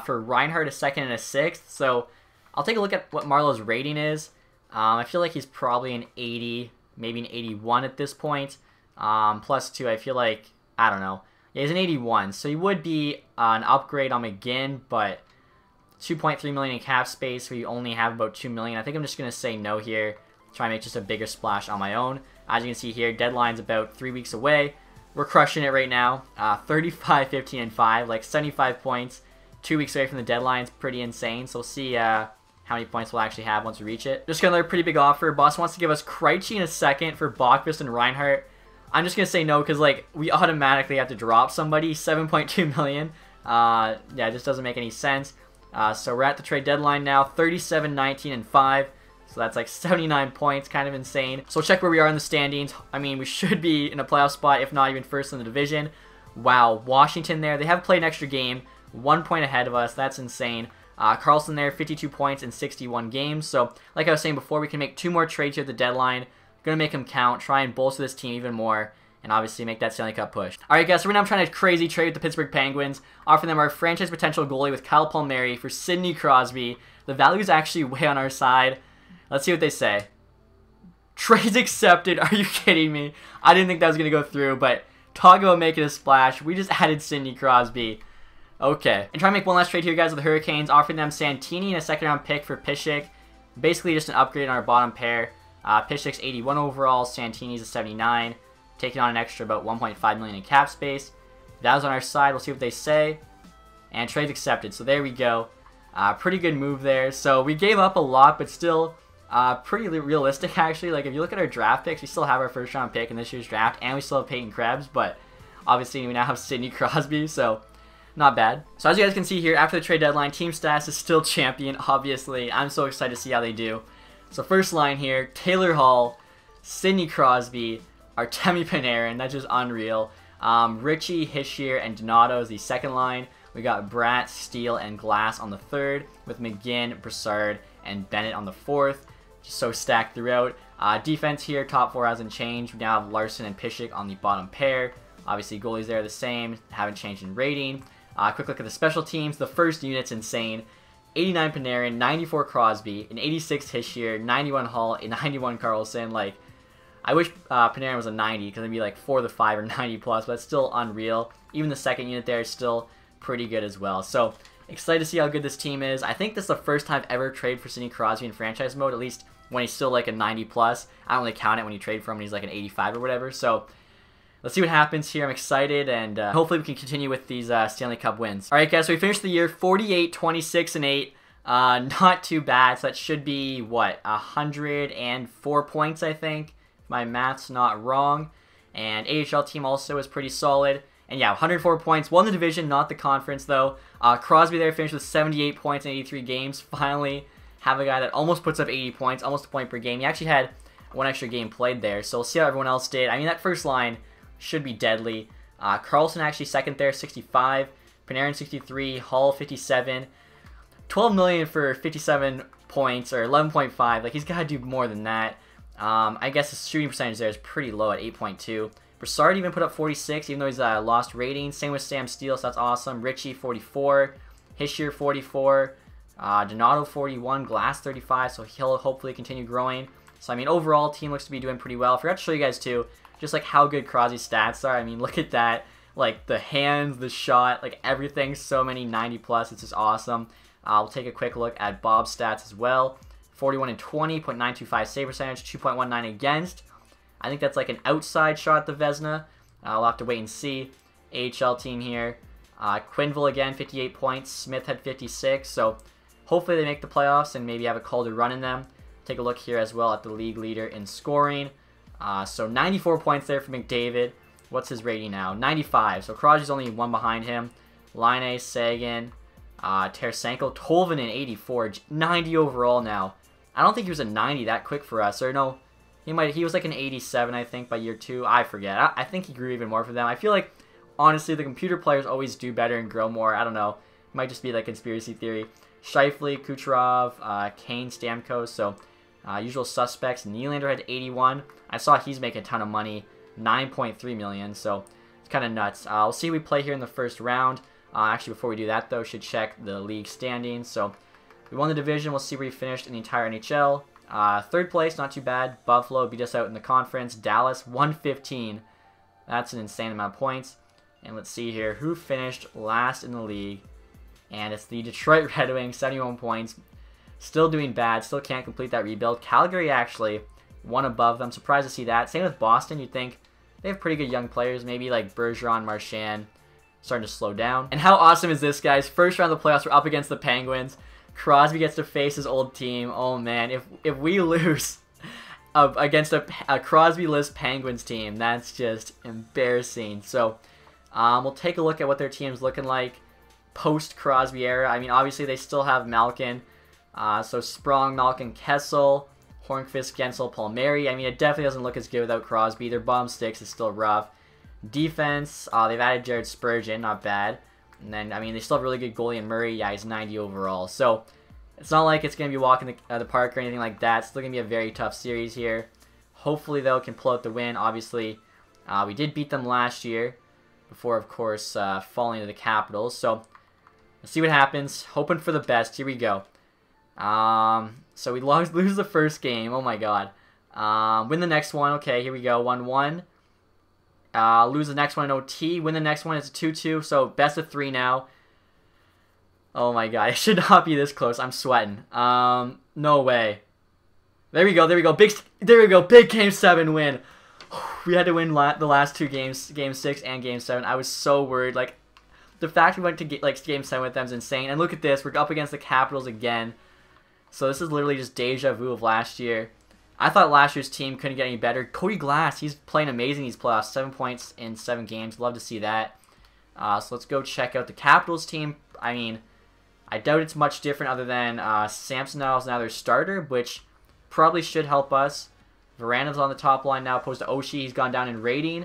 For Reinhart, a second and a sixth. So I'll take a look at what Marleau's rating is. I feel like he's probably an 80, maybe an 81 at this point. +2, I feel like, I don't know. Yeah, he's an 81, so he would be an upgrade on McGinn, but 2.3 million in cap space, we only have about 2 million. I think I'm just going to say no here. Try and make just a bigger splash on my own. As you can see here, deadline's about 3 weeks away. We're crushing it right now. 35, 15, and 5, like 75 points. 2 weeks away from the deadline. It's pretty insane. So we'll see how many points we'll actually have once we reach it. Just got another pretty big offer. Boss wants to give us Krejci in a second for Boqvist and Reinhart. I'm just going to say no because, like, we automatically have to drop somebody. 7.2 million. Yeah, it just doesn't make any sense. So we're at the trade deadline now. 37, 19, and 5. So that's like 79 points. Kind of insane. So we'll check where we are in the standings. I mean, we should be in a playoff spot, if not even first in the division. Wow, Washington there. They have played an extra game. 1 point ahead of us. That's insane. Carlson there, 52 points in 61 games. So, like I was saying before, we can make 2 more trades here at the deadline. Gonna make them count, try and bolster this team even more, and obviously make that Stanley Cup push. Alright guys, so right now I'm trying to crazy trade with the Pittsburgh Penguins, offering them our franchise potential goalie with Kyle Palmieri for Sidney Crosby. The value is actually way on our side. Let's see what they say. Trades accepted. Are you kidding me? I didn't think that was gonna go through, but talk about making a splash. We just added Sidney Crosby. Okay. And try to make one last trade here, guys, with the Hurricanes, offering them Santini and a second-round pick for Piszczek. Basically just an upgrade on our bottom pair. Piszczek's 81 overall, Santini's a 79. Taking on an extra about 1.5 million in cap space. That was on our side. We'll see what they say. And trade's accepted. So there we go. Pretty good move there. So we gave up a lot, but still pretty realistic, actually. Like, if you look at our draft picks, we still have our first-round pick in this year's draft, and we still have Peyton Krebs, but obviously we now have Sidney Crosby, so not bad. So as you guys can see here, after the trade deadline, Team Stats is still champion, obviously. I'm so excited to see how they do. So first line here, Taylor Hall, Sidney Crosby, Artemi Panarin, that's just unreal. Ritchie, Hischier, and Donato is the second line. We got Bratt, Steele, and Glass on the third, with McGinn, Broussard, and Bennett on the fourth. Just so stacked throughout. Defense here, top 4 hasn't changed. We now have Larson and Piszczek on the bottom pair. Obviously, goalies there are the same, haven't changed in rating. Quick look at the special teams. The first unit's insane. 89 Panarin, 94 Crosby, an 86 Hischier, 91 Hall, a 91 Carlson. Like, I wish Panarin was a 90 because it'd be like 4 to 5 or 90 plus, but it's still unreal. Even the second unit there is still pretty good as well. So excited to see how good this team is. I think this is the first time I've ever traded for Sidney Crosby in franchise mode, at least when he's still like a 90 plus. I don't really count it when you trade for him when he's like an 85 or whatever. So let's see what happens here. I'm excited, and hopefully we can continue with these Stanley Cup wins. All right, guys, so we finished the year 48, 26, and 8. Not too bad. So that should be, what, 104 points, I think, if my math's not wrong. And AHL team also is pretty solid. And yeah, 104 points. Won the division, not the conference, though. Crosby there finished with 78 points in 83 games. Finally have a guy that almost puts up 80 points, almost a point per game. He actually had 1 extra game played there, so we'll see how everyone else did. I mean, that first line should be deadly. Carlson actually second there, 65. Panarin 63. Hall 57. 12 million for 57 points, or 11.5. Like, he's got to do more than that. I guess his shooting percentage there is pretty low at 8.2. Broussard even put up 46, even though he's lost rating. Same with Sam Steele, so that's awesome. Ritchie 44. Hischier 44. Donato 41. Glass 35, so he'll hopefully continue growing. So, I mean, overall, team looks to be doing pretty well. I forgot to show you guys, too, just like how good Crosby's stats are. I mean, look at that. Like, the hands, the shot, like everything, so many 90 plus. It's just awesome. We'll take a quick look at Bob's stats as well. 41 and 20, .925 save percentage, 2.19 against. I think that's like an outside shot at the Vezina. We'll have to wait and see. AHL team here. Quinville again, 58 points. Smith had 56. So hopefully they make the playoffs and maybe have a called a run in them. Take a look here as well at the league leader in scoring. So 94 points there for McDavid. What's his rating now? 95. So Crosby's only one behind him. Line, Sagan, Tarasenko, Tolvanen 84, 90 overall now. I don't think he was a 90 that quick for us. Or no, he was like an 87, I think, by year 2. I forget. I think he grew even more for them. I feel like, honestly, the computer players always do better and grow more. I don't know. It might just be like conspiracy theory. Scheifele, Kucherov, Kane, Stamkos. So usual suspects. Nylander had 81. I saw he's making a ton of money, 9.3 million. So it's kind of nuts. We'll see who we play here in the first round. Actually, before we do that, though, should check the league standings. So we won the division. We'll see where we finished in the entire NHL. Third place, not too bad. Buffalo beat us out in the conference. Dallas, 115. That's an insane amount of points. And let's see here. Who finished last in the league? And it's the Detroit Red Wings, 71 points. Still doing bad. Still can't complete that rebuild. Calgary, actually, one above them. Surprised to see that. Same with Boston. You'd think they have pretty good young players. Maybe like Bergeron, Marchand. Starting to slow down. And how awesome is this, guys? First round of the playoffs, we're up against the Penguins. Crosby gets to face his old team. Oh, man. If we lose against a Crosby-less Penguins team, that's just embarrassing. So, we'll take a look at what their team's looking like post-Crosby era. I mean, obviously, they still have Malkin. So, Sprong, Malkin, Kessel, Hornqvist, Gensel, Palmieri. I mean, it definitely doesn't look as good without Crosby. Their bottom six is still rough. Defense, they've added Jared Spurgeon, not bad. And then, I mean, they still have really good goalie in Murray. Yeah, he's 90 overall. So, it's not like it's going to be walking the park or anything like that. It's still going to be a very tough series here. Hopefully, though, can pull out the win. Obviously, we did beat them last year before, of course, falling to the Capitals. So, let's see what happens. Hoping for the best. Here we go. So, we lose the first game. Oh, my God. Win the next one. Okay, here we go. 1-1. Lose the next one in OT. Win the next one. It's a 2-2. So best of 3 now. Oh my god. It should not be this close. I'm sweating. No way. There we go. There we go. There we go. Big Game 7 win. We had to win the last 2 games. Game 6 and Game 7. I was so worried. Like, the fact we went to Game 7 with them is insane. And look at this. We're up against the Capitals again. So this is literally just deja vu of last year. I thought last year's team couldn't get any better. Cody Glass, he's playing amazing these playoffs. 7 points in 7 games. Love to see that. So let's go check out the Capitals team. I mean, I doubt it's much different other than Samsonov is now their starter, which probably should help us. Varanev's on the top line now, opposed to Oshie. He's gone down in rating.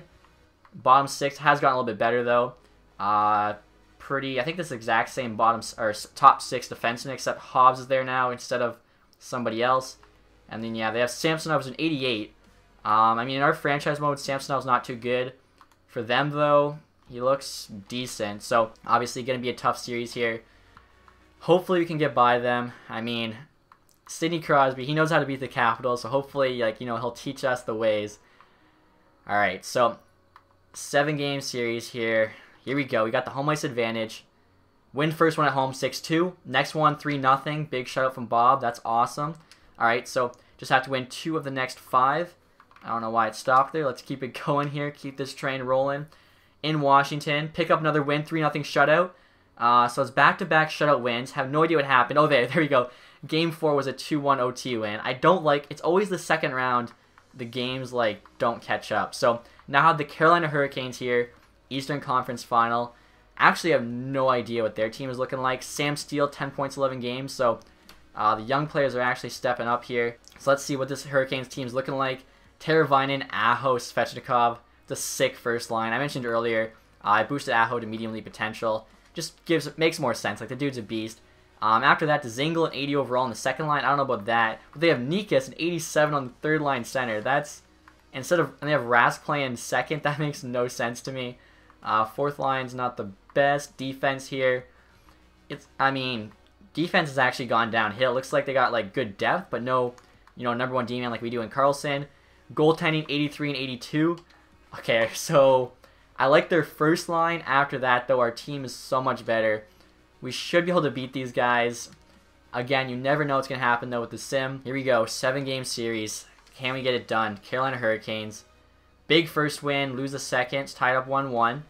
Bottom 6 has gotten a little bit better, though. I think this is the exact same top 6 defenseman, except Hobbs is there now instead of somebody else. And then, yeah, they have Samsonov who's an 88. I mean, in our franchise mode, Samsonov's not too good. For them, though, he looks decent. So, obviously, going to be a tough series here. Hopefully, we can get by them. I mean, Sidney Crosby, he knows how to beat the Capitals. So, hopefully, like, you know, he'll teach us the ways. All right, so 7-game series here. Here we go. We got the home ice advantage. Win first one at home, 6-2. Next one, 3-0. Big shutout from Bob. That's awesome. Alright, so just have to win 2 of the next 5. I don't know why it stopped there. Let's keep it going here. Keep this train rolling. In Washington, pick up another win, 3-0 shutout. So it's back-to-back shutout wins. Have no idea what happened. Oh, there we go. Game 4 was a 2-1 OT win. I don't like, it's always the second round the games, like, don't catch up. So now I have the Carolina Hurricanes here, Eastern Conference Final. Actually, I have no idea what their team is looking like. Sam Steele, 10 points, 11 games, so the young players are actually stepping up here. So let's see what this Hurricanes team is looking like. Teravainen, Aho, Svechnikov. It's a sick first line. I mentioned earlier, I boosted Aho to medium league potential. Just makes more sense. Like, the dude's a beast. After that, Dzingel, an 80 overall in the second line. I don't know about that. But they have Nikas, an 87 on the third line center. That's, and they have Rask playing second. That makes no sense to me. Fourth line's not the best. Defense here. I mean, defense has actually gone downhill. Looks like they got, like, good depth, but no, you know, number 1 D-man like we do in Carlson. Goaltending, 83 and 82. Okay, so I like their first line. After that, though, our team is so much better. We should be able to beat these guys. Again, you never know what's going to happen, though, with the sim. Here we go, 7-game series. Can we get it done? Carolina Hurricanes. Big first win, lose the second. It's tied up 1-1.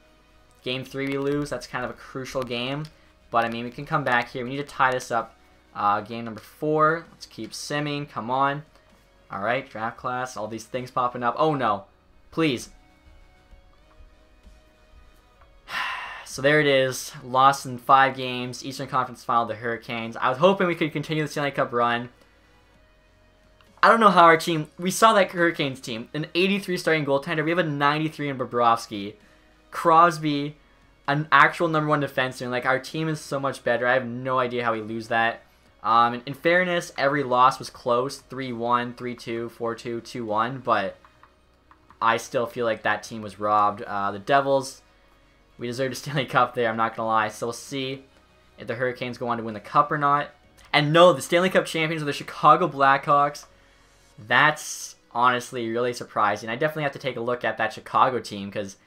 Game 3 we lose. That's kind of a crucial game. But, I mean, we can come back here. We need to tie this up. Game number 4. Let's keep simming. Come on. Alright, draft class. All these things popping up. Oh, no. Please. So there it is. Lost in 5 games. Eastern Conference Final, the Hurricanes. I was hoping we could continue the Stanley Cup run. I don't know how our team... We saw that Hurricanes team. An 83 starting goaltender. We have a 93 in Bobrovsky. Crosby, an actual #1 defenseman. Like, our team is so much better. I have no idea how we lose that. In fairness, every loss was close. 3-1, 3-2, 4-2, 2-1. But I still feel like that team was robbed. The Devils, we deserved a Stanley Cup there. I'm not going to lie. So we'll see if the Hurricanes go on to win the Cup or not. And no, the Stanley Cup champions are the Chicago Blackhawks. That's honestly really surprising. I definitely have to take a look at that Chicago team because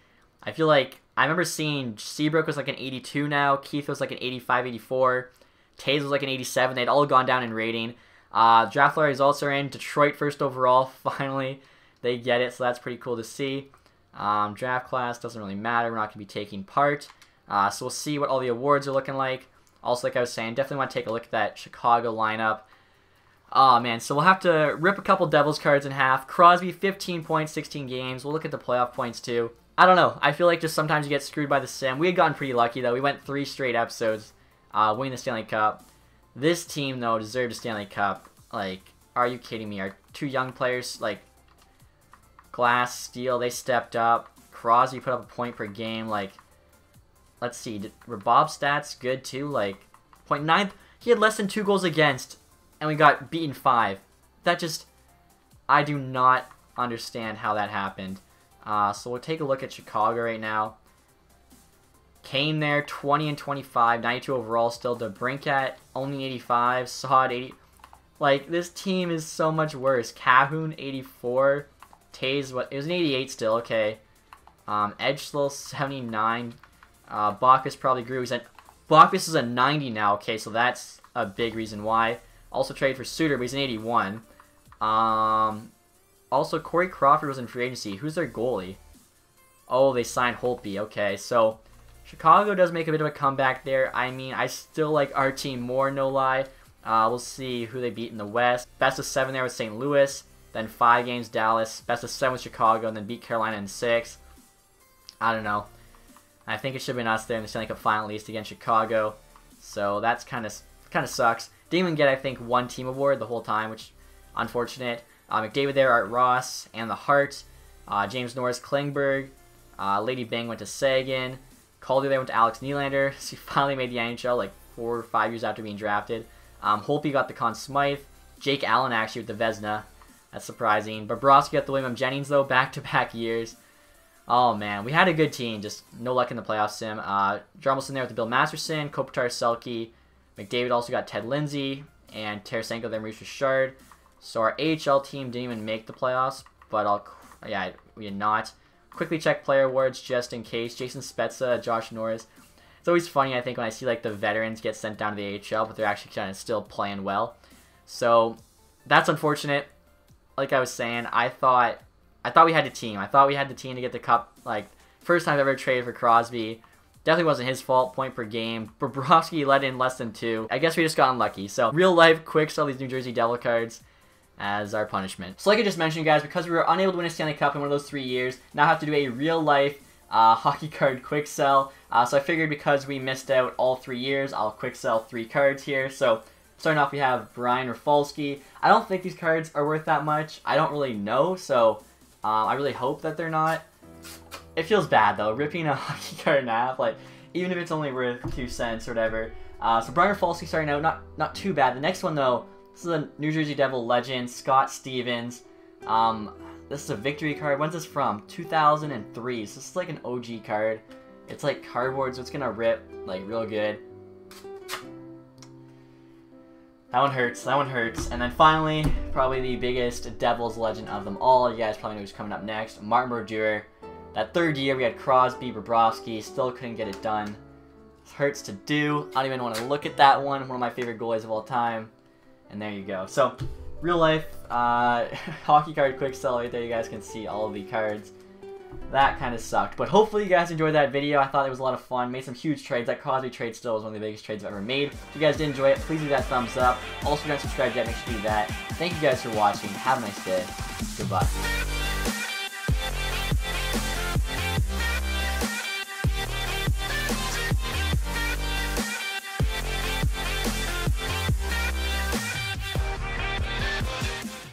I feel like I remember seeing Seabrook was like an 82 now. Keith was like an 85, 84. Taves was like an 87. They'd all gone down in rating. Draft lottery results are in. Detroit first overall. Finally, they get it, so that's pretty cool to see. Draft class doesn't really matter. We're not going to be taking part. So we'll see what all the awards are looking like. Also, like I was saying, definitely want to take a look at that Chicago lineup. Oh, man. So we'll have to rip a couple Devils cards in half. Crosby, 15 points, 16 games. We'll look at the playoff points, too. I don't know. I feel like just sometimes you get screwed by the sim. We had gotten pretty lucky, though. We went 3 straight episodes winning the Stanley Cup. This team, though, deserved a Stanley Cup. Like, are you kidding me? Our 2 young players, like, Glass, Steele, they stepped up. Crosby put up a point per game. Like, let's see. Were Bob's stats good, too? Like, 0.9. He had less than 2 goals against. And we got beaten 5. That just... I do not understand how that happened. So we'll take a look at Chicago right now. Kane there, 20 and 25. 92 overall still. DeBrincat, only 85. Saad, 80. Like, this team is so much worse. Cahoon, 84. Taze, what? It was an 88 still. Okay. Edgelow, 79. Bacchus probably grew. Bacchus is a 90 now. Okay, so that's a big reason why. Also traded for Suter, but he's an 81. Also, Corey Crawford was in free agency. Who's their goalie? Oh, they signed Holtby. Okay, so Chicago does make a bit of a comeback there. I mean, I still like our team more, no lie. We'll see who they beat in the West. Best of 7 there with St. Louis. Then 5 games Dallas. Best of 7 with Chicago, and then beat Carolina in 6. I don't know. I think it should have been us there in the Stanley Cup final at least against Chicago. So that's kind of sucks. Didn't even get, I think, 1 team award the whole time, which unfortunate. McDavid there, Art Ross, and the Hart. James Norris, Klingberg. Lady Bang went to Sagan. Calder there went to Alex Nylander. So he finally made the NHL like 4 or 5 years after being drafted. Holtby got the Conn Smythe. Jake Allen actually with the Vezina. That's surprising. Bobrovsky got the William Jennings though, back-to-back years. Oh man, we had a good team, just no luck in the playoff sim. Drummondson there with the Bill Masterson, Kopitar, Selke. McDavid also got Ted Lindsay, and Tarasenko there, Maurice Richard. So our AHL team didn't even make the playoffs, but we did not. Quickly check player awards just in case. Jason Spezza, Josh Norris. It's always funny, I think, when I see like the veterans get sent down to the AHL, but they're actually kind of still playing well. So that's unfortunate. Like I was saying, I thought we had a team. I thought we had the team to get the cup. Like, first time I've ever traded for Crosby. Definitely wasn't his fault. Point per game. Bobrovsky let in less than 2. I guess we just got unlucky. So, real life, quick sell these New Jersey Devil cards as our punishment. So, like I just mentioned, guys, because we were unable to win a Stanley Cup in one of those 3 years, now I have to do a real life hockey card quick sell. So, I figured because we missed out all 3 years, I'll quick sell 3 cards here. So, starting off, we have Brian Rafalski. I don't think these cards are worth that much. I don't really know, so I really hope that they're not. It feels bad, though, ripping a hockey card in half, like, even if it's only worth 2 cents or whatever. So Brian Rafalski starting out, not too bad. The next one, though, this is a New Jersey Devil legend, Scott Stevens. This is a victory card. When's this from? 2003. So this is like an OG card. It's like cardboard, so it's gonna rip, like, real good. That one hurts. That one hurts. And then finally, probably the biggest Devils legend of them all. You guys probably know who's coming up next. Martin Brodeur. That 3rd year, we had Crosby, Bobrovsky. Still couldn't get it done. It hurts to do. I don't even want to look at that one. One of my favorite goalies of all time. And there you go. So, real life hockey card quick sell right there. You guys can see all of the cards. that kind of sucked. But hopefully you guys enjoyed that video. I thought it was a lot of fun. Made some huge trades. That Crosby trade still was one of the biggest trades I've ever made. If you guys did enjoy it, please leave that thumbs up. Also, if you're not subscribed yet, make sure you do that. Thank you guys for watching. Have a nice day. Goodbye.